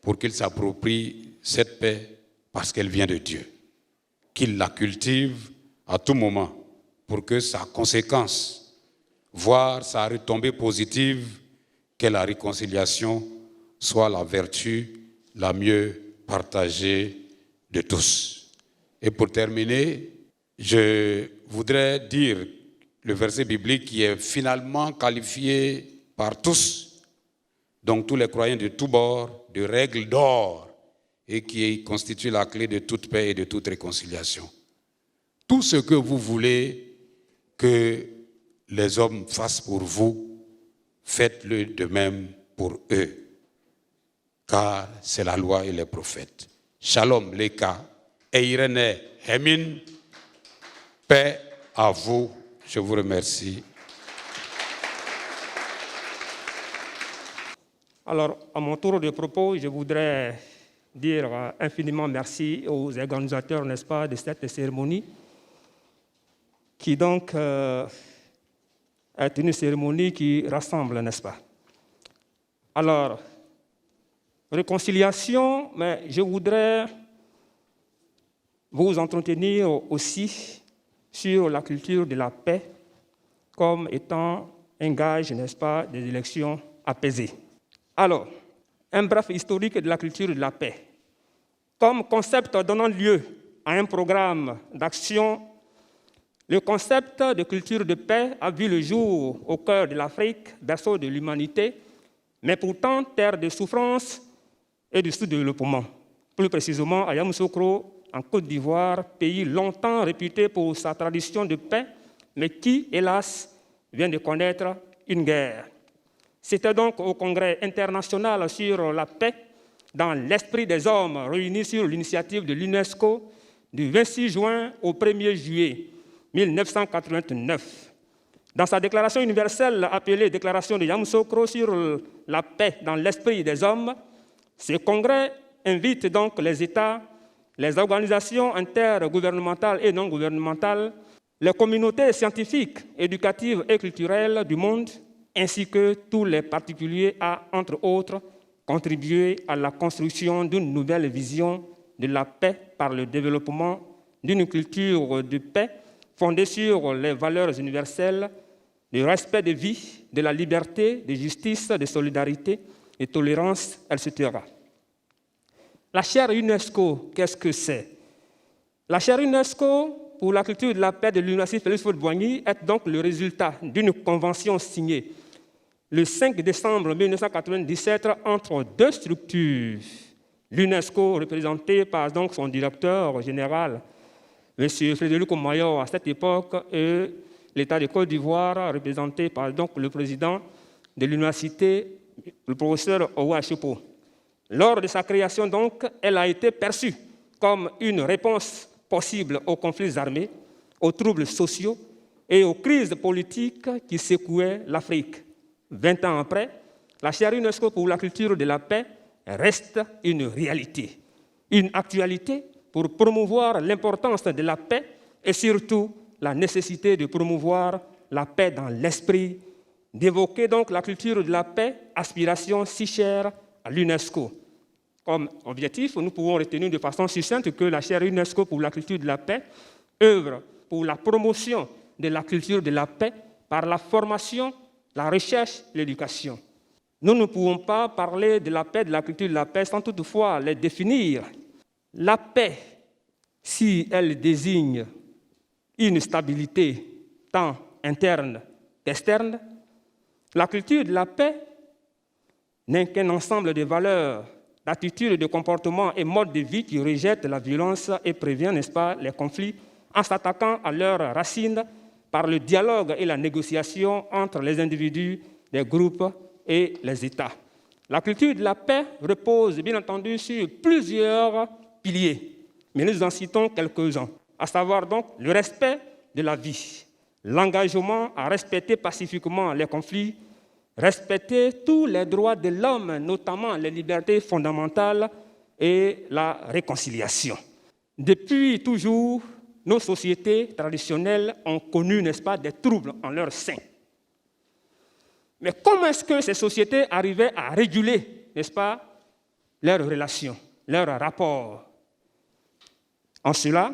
pour qu'ils s'approprient cette paix parce qu'elle vient de Dieu. Qu'ils la cultivent à tout moment pour que sa conséquence, voire sa retombée positive, qu'est la réconciliation, soit la vertu la mieux partagée de tous. Et pour terminer, je voudrais dire le verset biblique qui est finalement qualifié par tous, donc tous les croyants de tous bords, de règles d'or, et qui constitue la clé de toute paix et de toute réconciliation. Tout ce que vous voulez que les hommes fassent pour vous, faites-le de même pour eux, car c'est la loi et les prophètes. Shalom Leka, Eirene Hemin, paix à vous, je vous remercie. Alors, à mon tour de propos, je voudrais dire infiniment merci aux organisateurs, n'est-ce pas, de cette cérémonie, qui donc est une cérémonie qui rassemble, n'est-ce pas. Alors, réconciliation, mais je voudrais vous entretenir aussi sur la culture de la paix comme étant un gage, n'est-ce pas, des élections apaisées. Alors, un bref historique de la culture de la paix. Comme concept donnant lieu à un programme d'action, le concept de culture de paix a vu le jour au cœur de l'Afrique, berceau de l'humanité, mais pourtant terre de souffrance et de sous-développement. Plus précisément à Yamoussoukro, en Côte d'Ivoire, pays longtemps réputé pour sa tradition de paix, mais qui, hélas, vient de connaître une guerre. C'était donc au Congrès international sur la paix, dans l'esprit des hommes réunis sur l'initiative de l'UNESCO, du 26 juin au 1er juillet 1989. Dans sa déclaration universelle appelée Déclaration de Yamoussoukro sur la paix dans l'esprit des hommes, ce congrès invite donc les États, les organisations intergouvernementales et non gouvernementales, les communautés scientifiques, éducatives et culturelles du monde, ainsi que tous les particuliers à, entre autres, contribuer à la construction d'une nouvelle vision de la paix par le développement d'une culture de paix fondée sur les valeurs universelles, du respect de vie, de la liberté, de justice, de solidarité, de tolérance, etc. La charte UNESCO, qu'est-ce que c'est? La charte UNESCO pour la culture de la paix de l'Université Félix Houphouët-Boigny est donc le résultat d'une convention signée le 5 décembre 1997 entre deux structures. L'UNESCO, représenté par donc son directeur général, M. Frédéric Mayor à cette époque, et l'État de Côte d'Ivoire, représenté par donc le président de l'université, le professeur Owa Chopo. Lors de sa création, donc, elle a été perçue comme une réponse possible aux conflits armés, aux troubles sociaux et aux crises politiques qui secouaient l'Afrique. 20 ans après, la chaire UNESCO pour la culture de la paix reste une réalité, une actualité pour promouvoir l'importance de la paix et surtout la nécessité de promouvoir la paix dans l'esprit, d'évoquer donc la culture de la paix, aspiration si chère à l'UNESCO. Comme objectif, nous pouvons retenir de façon succincte que la chaire UNESCO pour la culture de la paix œuvre pour la promotion de la culture de la paix par la formation, la recherche, l'éducation. Nous ne pouvons pas parler de la paix, de la culture de la paix sans toutefois les définir. La paix, si elle désigne une stabilité tant interne qu'externe, la culture de la paix n'est qu'un ensemble de valeurs, d'attitudes, de comportements et modes de vie qui rejettent la violence et prévient, n'est-ce pas, les conflits en s'attaquant à leurs racines par le dialogue et la négociation entre les individus, les groupes et les États. La culture de la paix repose bien entendu sur plusieurs piliers, mais nous en citons quelques-uns, à savoir donc le respect de la vie, l'engagement à respecter pacifiquement les conflits, respecter tous les droits de l'homme, notamment les libertés fondamentales et la réconciliation. Depuis toujours, nos sociétés traditionnelles ont connu, n'est-ce pas, des troubles en leur sein. Mais comment est-ce que ces sociétés arrivaient à réguler, n'est-ce pas, leurs relations, leurs rapports? En cela,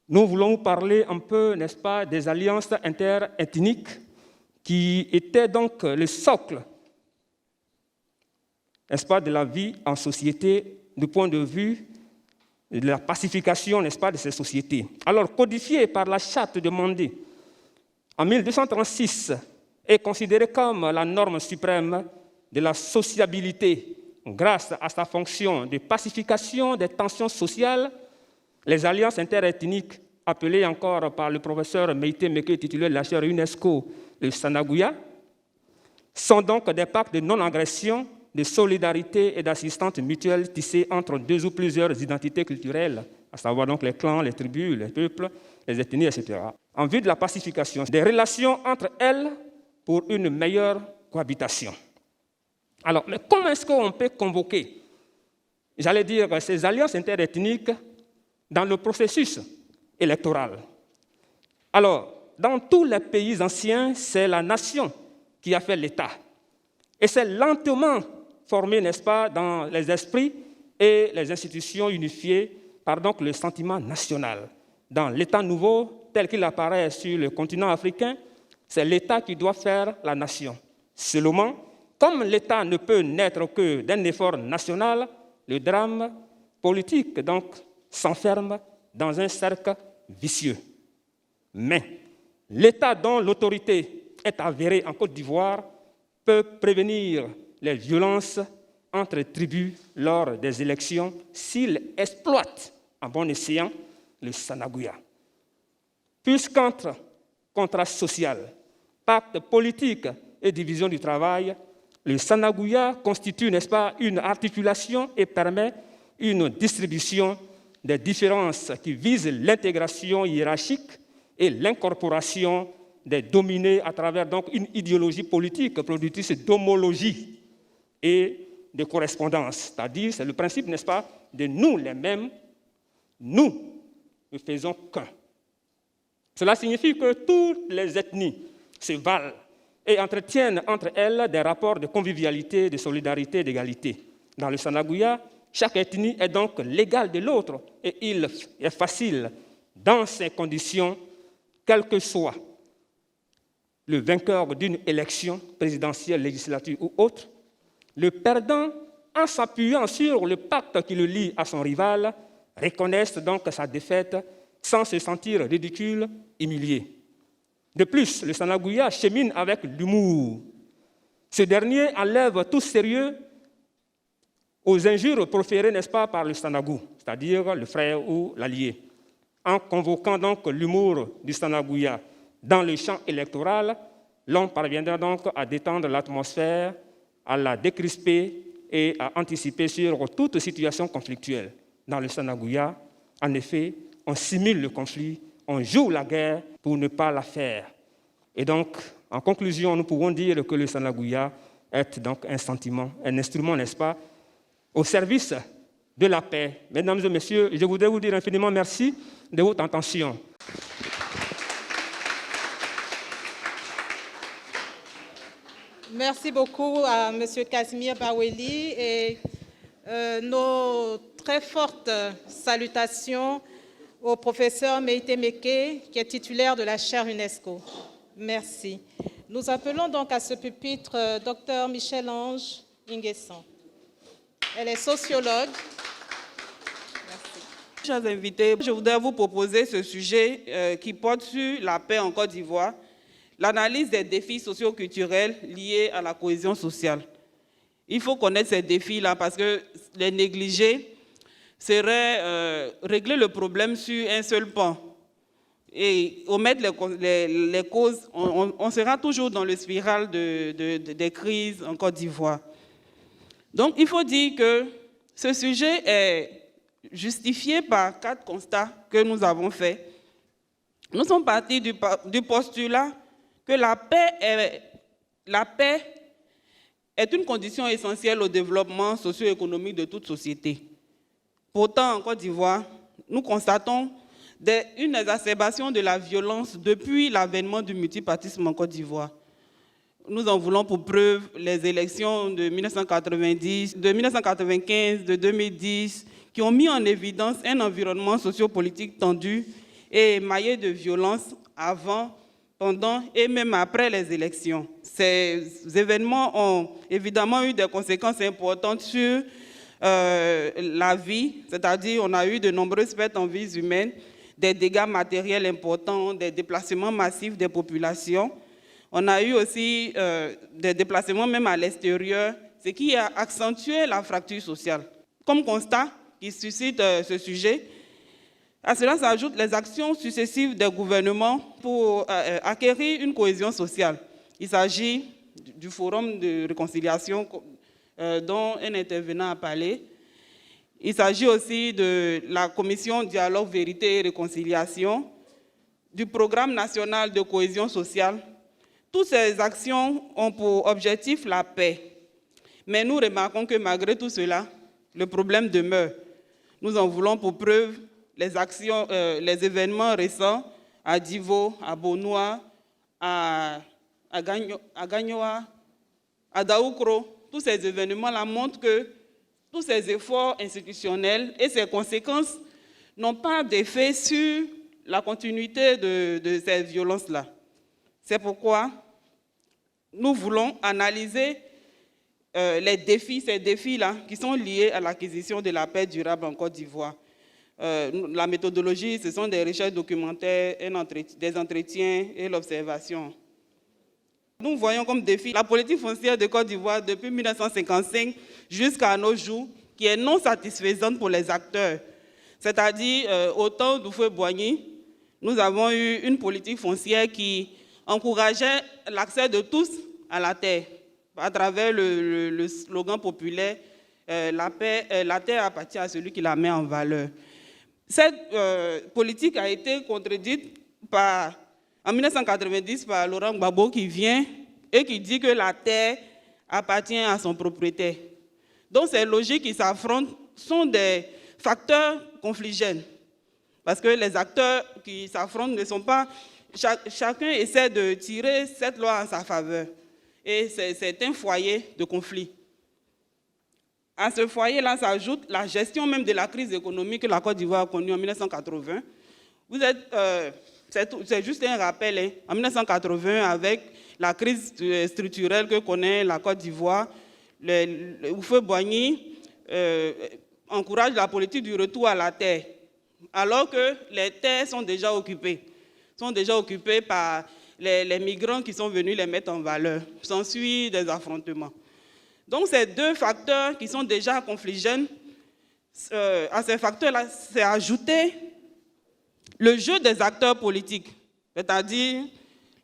nous voulons parler un peu, n'est-ce pas, des alliances interethniques qui étaient donc le socle, n'est-ce pas, de la vie en société du point de vue de la pacification, n'est-ce pas, de ces sociétés. Alors, codifiée par la Charte de Mandé en 1236, est considérée comme la norme suprême de la sociabilité grâce à sa fonction de pacification des tensions sociales. Les alliances interethniques, appelées encore par le professeur Meïté Meké, titulaire de la chaire UNESCO, le Sanaguya, sont donc des pactes de non-agression, de solidarité et d'assistance mutuelle tissés entre deux ou plusieurs identités culturelles, à savoir donc les clans, les tribus, les peuples, les ethnies, etc., en vue de la pacification des relations entre elles pour une meilleure cohabitation. Alors, mais comment est-ce qu'on peut convoquer, j'allais dire, ces alliances interethniques dans le processus électoral? Alors, dans tous les pays anciens, c'est la nation qui a fait l'État. Et c'est lentement formé, n'est-ce pas, dans les esprits et les institutions unifiées par donc le sentiment national. Dans l'État nouveau, tel qu'il apparaît sur le continent africain, c'est l'État qui doit faire la nation. Seulement, comme l'État ne peut naître que d'un effort national, le drame politique donc s'enferme dans un cercle vicieux. Mais l'État dont l'autorité est avérée en Côte d'Ivoire peut prévenir les violences entre tribus lors des élections s'il exploite en bon escient le Sanaguya. Puisqu'entre contrat social, pacte politique et division du travail, le Sanaguya constitue, n'est-ce pas, une articulation et permet une distribution des différences qui visent l'intégration hiérarchique et l'incorporation des dominés à travers donc une idéologie politique productrice d'homologie et de correspondance. C'est-à-dire, c'est le principe, n'est-ce pas, de nous les mêmes, nous ne faisons qu'un. Cela signifie que toutes les ethnies se valent et entretiennent entre elles des rapports de convivialité, de solidarité, d'égalité. Dans le Sanaguya, chaque ethnie est donc l'égale de l'autre et il est facile, dans ces conditions, quel que soit le vainqueur d'une élection présidentielle, législative ou autre, le perdant, en s'appuyant sur le pacte qui le lie à son rival, reconnaisse donc sa défaite sans se sentir ridicule, humilié. De plus, le Sanaguya chemine avec l'humour. Ce dernier enlève tout sérieux aux injures proférées, n'est-ce pas, par le Sanagou, c'est-à-dire le frère ou l'allié. En convoquant donc l'humour du Sanagouya dans le champ électoral, l'on parviendra donc à détendre l'atmosphère, à la décrisper et à anticiper sur toute situation conflictuelle. Dans le Sanagouya, en effet, on simule le conflit, on joue la guerre pour ne pas la faire. Et donc, en conclusion, nous pouvons dire que le Sanagouya est donc un sentiment, un instrument, n'est-ce pas, au service de la paix. Mesdames et messieurs, je voudrais vous dire infiniment merci de votre attention. Merci beaucoup à M. Casimir Baweli et nos très fortes salutations au professeur Meïté Meke, qui est titulaire de la chaire UNESCO. Merci. Nous appelons donc à ce pupitre Dr Michel-Ange Inguessan. Elle est sociologue. Merci. Chers invités, je voudrais vous proposer ce sujet qui porte sur la paix en Côte d'Ivoire, l'analyse des défis socio-culturels liés à la cohésion sociale. Il faut connaître ces défis-là parce que les négliger serait régler le problème sur un seul pan. Et omettre les causes, on sera toujours dans le spirale des crises en Côte d'Ivoire. Donc, il faut dire que ce sujet est justifié par 4 constats que nous avons faits. Nous sommes partis du postulat que la paix est une condition essentielle au développement socio-économique de toute société. Pourtant, en Côte d'Ivoire, nous constatons une exacerbation de la violence depuis l'avènement du multipartisme en Côte d'Ivoire. Nous en voulons pour preuve les élections de 1990, de 1995, de 2010, qui ont mis en évidence un environnement sociopolitique tendu et émaillé de violence avant, pendant et même après les élections. Ces événements ont évidemment eu des conséquences importantes sur la vie, c'est-à-dire on a eu de nombreuses pertes en vies humaines, des dégâts matériels importants, des déplacements massifs des populations. On a eu aussi des déplacements même à l'extérieur, ce qui a accentué la fracture sociale. Comme constat qui suscite ce sujet, à cela s'ajoutent les actions successives des gouvernements pour acquérir une cohésion sociale. Il s'agit du forum de réconciliation dont un intervenant a parlé. Il s'agit aussi de la commission Dialogue, Vérité et Réconciliation, du programme national de cohésion sociale. Toutes ces actions ont pour objectif la paix. Mais nous remarquons que malgré tout cela, le problème demeure. Nous en voulons pour preuve les événements récents à Divo, à Bonoua, à Gagnoa, à Daoukro. Tous ces événements-là montrent que tous ces efforts institutionnels et ces conséquences n'ont pas d'effet sur la continuité de ces violences-là. C'est pourquoi nous voulons analyser les défis, ces défis-là qui sont liés à l'acquisition de la paix durable en Côte d'Ivoire. La méthodologie, ce sont des recherches documentaires, des entretiens et l'observation. Nous voyons comme défi la politique foncière de Côte d'Ivoire depuis 1955 jusqu'à nos jours, qui est non satisfaisante pour les acteurs. C'est-à-dire, au temps d'Houphouët-Boigny, nous avons eu une politique foncière qui encourageait l'accès de tous à la terre, à travers le slogan populaire « La terre appartient à celui qui la met en valeur ». Cette politique a été contredite en 1990 par Laurent Gbagbo qui vient et qui dit que la terre appartient à son propriétaire. Donc ces logiques qui s'affrontent sont des facteurs confligènes. Parce que les acteurs qui s'affrontent ne sont pas... Chacun essaie de tirer cette loi en sa faveur. Et c'est un foyer de conflit. À ce foyer-là s'ajoute la gestion même de la crise économique que la Côte d'Ivoire a connue en 1980. C'est juste un rappel. Hein. En 1980, avec la crise structurelle que connaît la Côte d'Ivoire, Houphouët-Boigny encourage la politique du retour à la terre, alors que les terres sont déjà occupées par les migrants qui sont venus les mettre en valeur. S'ensuit des affrontements. Donc ces deux facteurs qui sont déjà confligènes, à ces facteurs-là, c'est ajouté le jeu des acteurs politiques, c'est-à-dire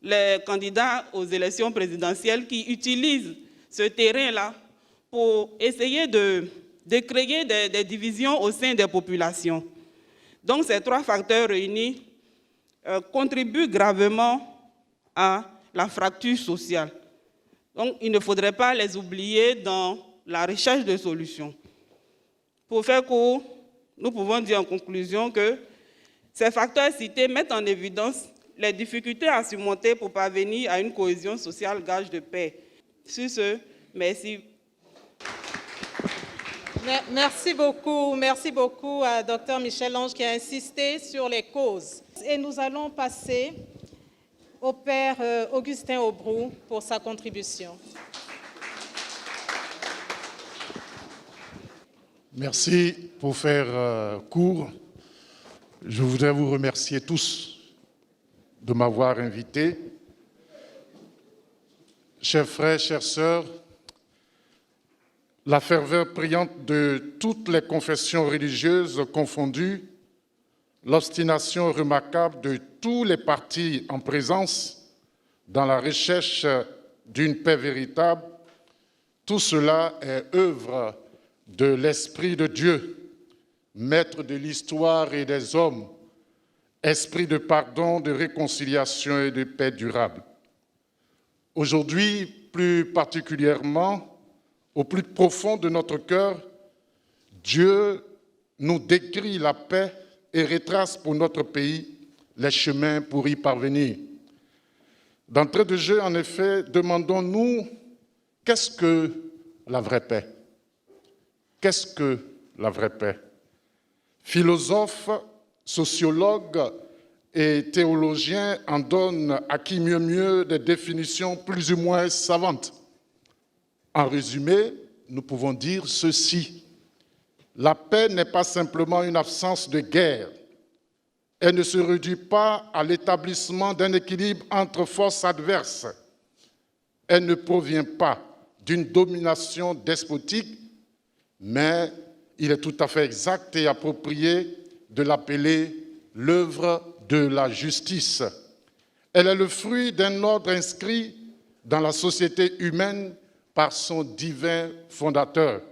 les candidats aux élections présidentielles qui utilisent ce terrain-là pour essayer de créer des divisions au sein des populations. Donc ces trois facteurs réunis contribuent gravement à la fracture sociale. Donc il ne faudrait pas les oublier dans la recherche de solutions. Pour faire court, nous pouvons dire en conclusion que ces facteurs cités mettent en évidence les difficultés à surmonter pour parvenir à une cohésion sociale gage de paix. Sur ce, merci. Merci beaucoup à Dr Michel Ange qui a insisté sur les causes. Et nous allons passer au Père Augustin Aubrou pour sa contribution. Merci. Pour faire court, je voudrais vous remercier tous de m'avoir invité. Chers frères, chères sœurs, la ferveur priante de toutes les confessions religieuses confondues, l'obstination remarquable de tous les partis en présence dans la recherche d'une paix véritable, tout cela est œuvre de l'Esprit de Dieu, maître de l'histoire et des hommes, esprit de pardon, de réconciliation et de paix durable. Aujourd'hui, plus particulièrement, au plus profond de notre cœur, Dieu nous décrit la paix et retrace pour notre pays les chemins pour y parvenir. D'entrée de jeu, en effet, demandons-nous qu'est-ce que la vraie paix? Qu'est-ce que la vraie paix? Philosophes, sociologues et théologiens en donnent à qui mieux des définitions plus ou moins savantes. En résumé, nous pouvons dire ceci. La paix n'est pas simplement une absence de guerre. Elle ne se réduit pas à l'établissement d'un équilibre entre forces adverses. Elle ne provient pas d'une domination despotique, mais il est tout à fait exact et approprié de l'appeler l'œuvre de la justice. Elle est le fruit d'un ordre inscrit dans la société humaine par son divin fondateur.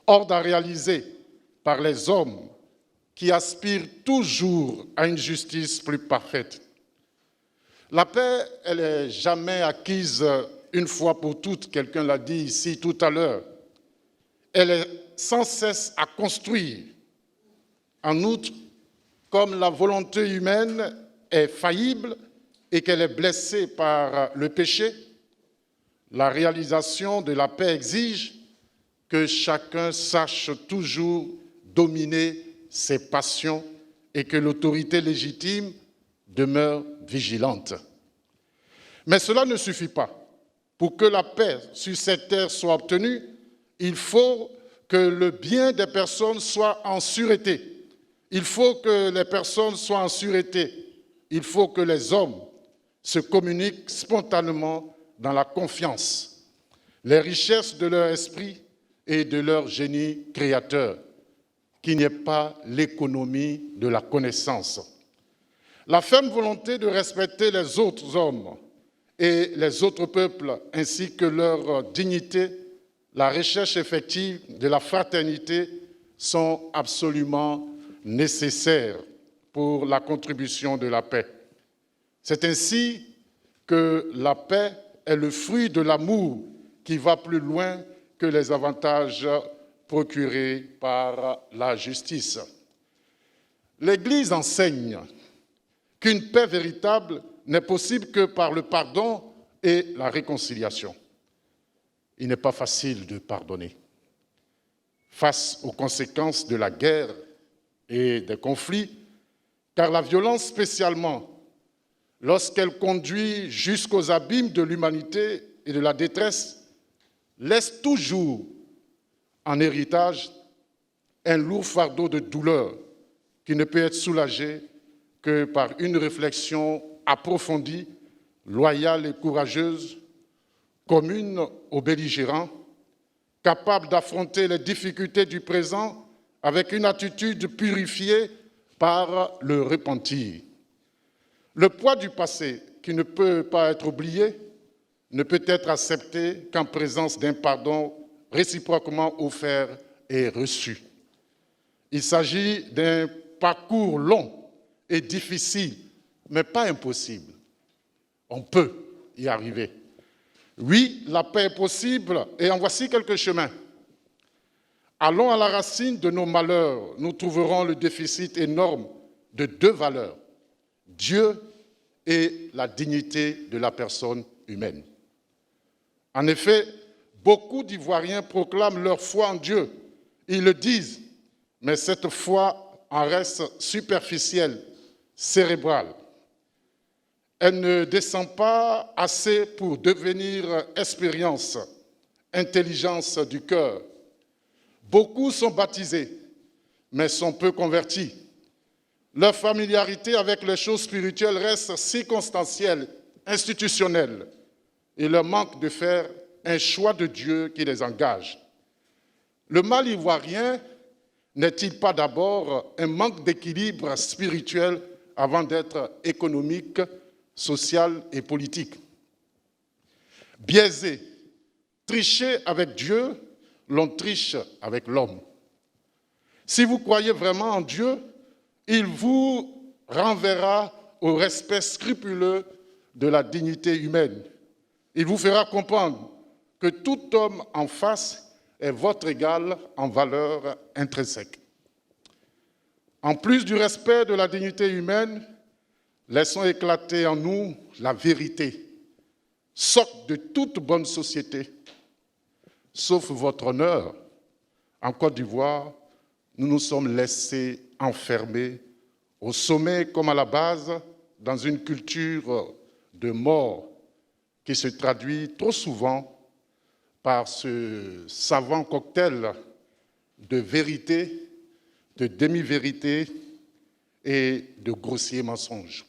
Ordre à réaliser par les hommes qui aspirent toujours à une justice plus parfaite. La paix, elle n'est jamais acquise une fois pour toutes, quelqu'un l'a dit ici tout à l'heure. Elle est sans cesse à construire. En outre, comme la volonté humaine est faillible et qu'elle est blessée par le péché, la réalisation de la paix exige que chacun sache toujours dominer ses passions et que l'autorité légitime demeure vigilante. Mais cela ne suffit pas. Pour que la paix sur cette terre soit obtenue, il faut que le bien des personnes soit en sûreté. Il faut que les personnes soient en sûreté. Il faut que les hommes se communiquent spontanément dans la confiance, les richesses de leur esprit et de leur génie créateur, qu'il n'y ait pas l'économie de la connaissance. La ferme volonté de respecter les autres hommes et les autres peuples ainsi que leur dignité, la recherche effective de la fraternité sont absolument nécessaires pour la contribution de la paix. C'est ainsi que la paix est le fruit de l'amour qui va plus loin que les avantages procurés par la justice. L'Église enseigne qu'une paix véritable n'est possible que par le pardon et la réconciliation. Il n'est pas facile de pardonner. Face aux conséquences de la guerre et des conflits, car la violence spécialement, lorsqu'elle conduit jusqu'aux abîmes de l'humanité et de la détresse, laisse toujours en héritage un lourd fardeau de douleur qui ne peut être soulagé que par une réflexion approfondie loyale et courageuse, commune aux belligérants, capable d'affronter les difficultés du présent avec une attitude purifiée par le repentir. Le poids du passé, qui ne peut pas être oublié, ne peut être accepté qu'en présence d'un pardon réciproquement offert et reçu. Il s'agit d'un parcours long et difficile, mais pas impossible. On peut y arriver. Oui, la paix est possible et en voici quelques chemins. Allons à la racine de nos malheurs. Nous trouverons le déficit énorme de deux valeurs, Dieu et la dignité de la personne humaine. En effet, beaucoup d'Ivoiriens proclament leur foi en Dieu. Ils le disent, mais cette foi en reste superficielle, cérébrale. Elle ne descend pas assez pour devenir expérience, intelligence du cœur. Beaucoup sont baptisés, mais sont peu convertis. Leur familiarité avec les choses spirituelles reste circonstancielle, institutionnelle. Il leur manque de faire un choix de Dieu qui les engage. Le mal ivoirien n'est-il pas d'abord un manque d'équilibre spirituel avant d'être économique, social et politique? Biaisé, tricher avec Dieu, l'on triche avec l'homme. Si vous croyez vraiment en Dieu, il vous renverra au respect scrupuleux de la dignité humaine. Il vous fera comprendre que tout homme en face est votre égal en valeur intrinsèque. En plus du respect de la dignité humaine, laissons éclater en nous la vérité, socle de toute bonne société. Sauf votre honneur, en Côte d'Ivoire, nous nous sommes laissés enfermer au sommet comme à la base dans une culture de mort qui se traduit trop souvent par ce savant cocktail de vérité, de demi-vérité et de grossiers mensonges.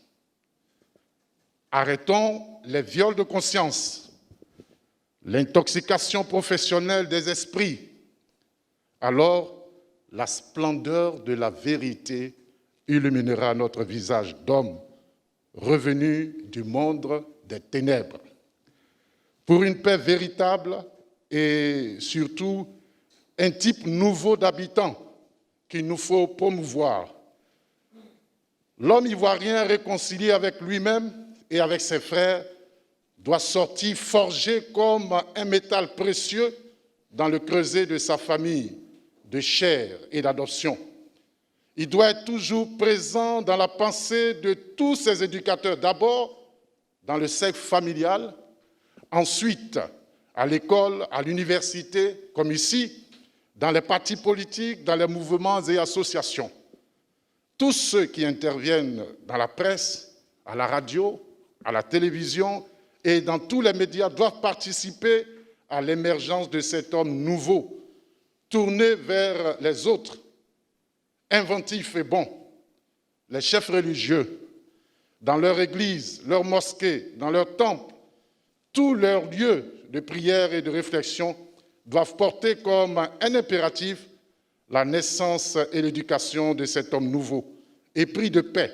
Arrêtons les viols de conscience, l'intoxication professionnelle des esprits. Alors, la splendeur de la vérité illuminera notre visage d'homme revenu du monde des ténèbres. Pour une paix véritable et surtout un type nouveau d'habitants qu'il nous faut promouvoir. L'homme ivoirien réconcilié avec lui-même et avec ses frères doit sortir forgé comme un métal précieux dans le creuset de sa famille, de chair et d'adoption. Il doit être toujours présent dans la pensée de tous ses éducateurs, d'abord dans le cercle familial, ensuite à l'école, à l'université, comme ici, dans les partis politiques, dans les mouvements et associations. Tous ceux qui interviennent dans la presse, à la radio, à la télévision et dans tous les médias doivent participer à l'émergence de cet homme nouveau, tourné vers les autres, inventif et bon. Les chefs religieux, dans leur église, leur mosquée, dans leur temple, tous leurs lieux de prière et de réflexion doivent porter comme un impératif la naissance et l'éducation de cet homme nouveau, épris de paix,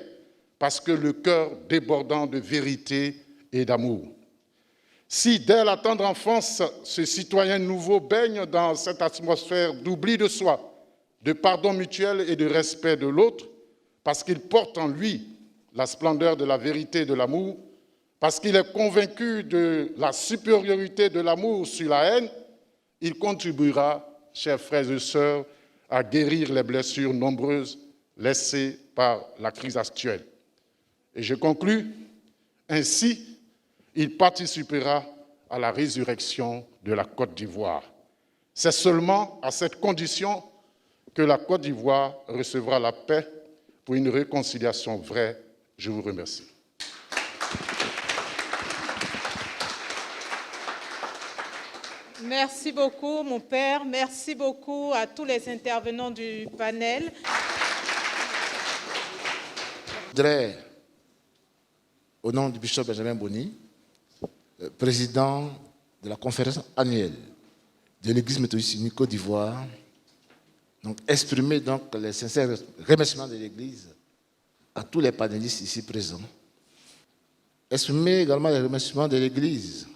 parce que le cœur débordant de vérité et d'amour. Si dès la tendre enfance, ce citoyen nouveau baigne dans cette atmosphère d'oubli de soi, de pardon mutuel et de respect de l'autre, parce qu'il porte en lui la splendeur de la vérité et de l'amour, parce qu'il est convaincu de la supériorité de l'amour sur la haine, il contribuera, chers frères et sœurs, à guérir les blessures nombreuses laissées par la crise actuelle. Et je conclus, ainsi, il participera à la résurrection de la Côte d'Ivoire. C'est seulement à cette condition que la Côte d'Ivoire recevra la paix pour une réconciliation vraie. Je vous remercie. Merci beaucoup, mon père. Merci beaucoup à tous les intervenants du panel. Je voudrais, au nom du bishop Benjamin Boni, président de la conférence annuelle de l'Église méthodiste unie Côte d'Ivoire, donc exprimer donc les sincères remerciements de l'Église à tous les panélistes ici présents. Exprimer également les remerciements de l'Église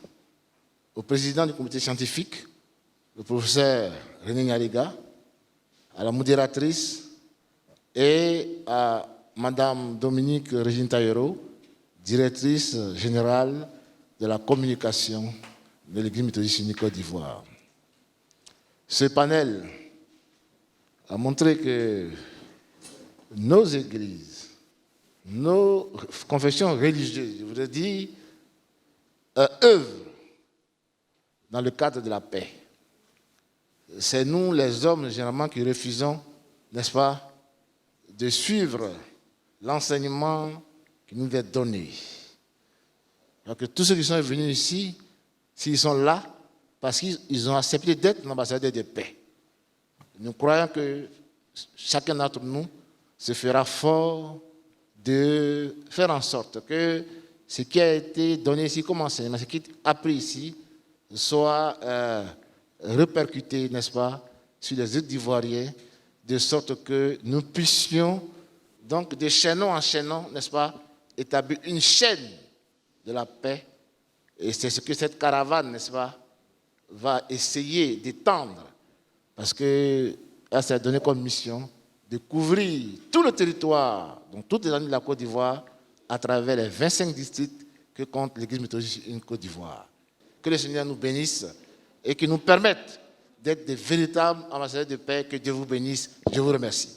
au président du comité scientifique, le professeur René Nyaliga, à la modératrice et à Madame Dominique Régine Taillero, directrice générale de la communication de l'Église méthodiste unie Côte d'Ivoire. Ce panel a montré que nos églises, nos confessions religieuses, je voudrais dire, œuvrent dans le cadre de la paix. C'est nous, les hommes, généralement, qui refusons, n'est-ce pas, de suivre l'enseignement qui nous est donné. Donc, tous ceux qui sont venus ici, s'ils sont là, parce qu'ils ont accepté d'être l'ambassadeur de paix. Nous croyons que chacun d'entre nous se fera fort de faire en sorte que ce qui a été donné ici comme enseignement, ce qui est appris ici, soit répercuté, n'est-ce pas, sur les autres Ivoiriens, de sorte que nous puissions, donc de chaînon en chaînon, n'est-ce pas, établir une chaîne de la paix. Et c'est ce que cette caravane, n'est-ce pas, va essayer d'étendre, parce qu'elle s'est donné comme mission de couvrir tout le territoire, donc toutes les années de la Côte d'Ivoire, à travers les 25 districts que compte l'Église méthodiste unie Côte d'Ivoire. Que le Seigneur nous bénisse et qu'il nous permette d'être des véritables ambassadeurs de paix. Que Dieu vous bénisse. Je vous remercie.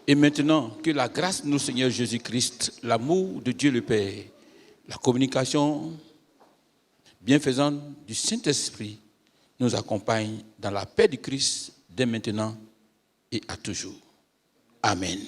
Et maintenant, que la grâce de notre Seigneur Jésus-Christ, l'amour de Dieu le Père, la communication bienfaisante du Saint-Esprit nous accompagne dans la paix du Christ dès maintenant et à toujours. Amen.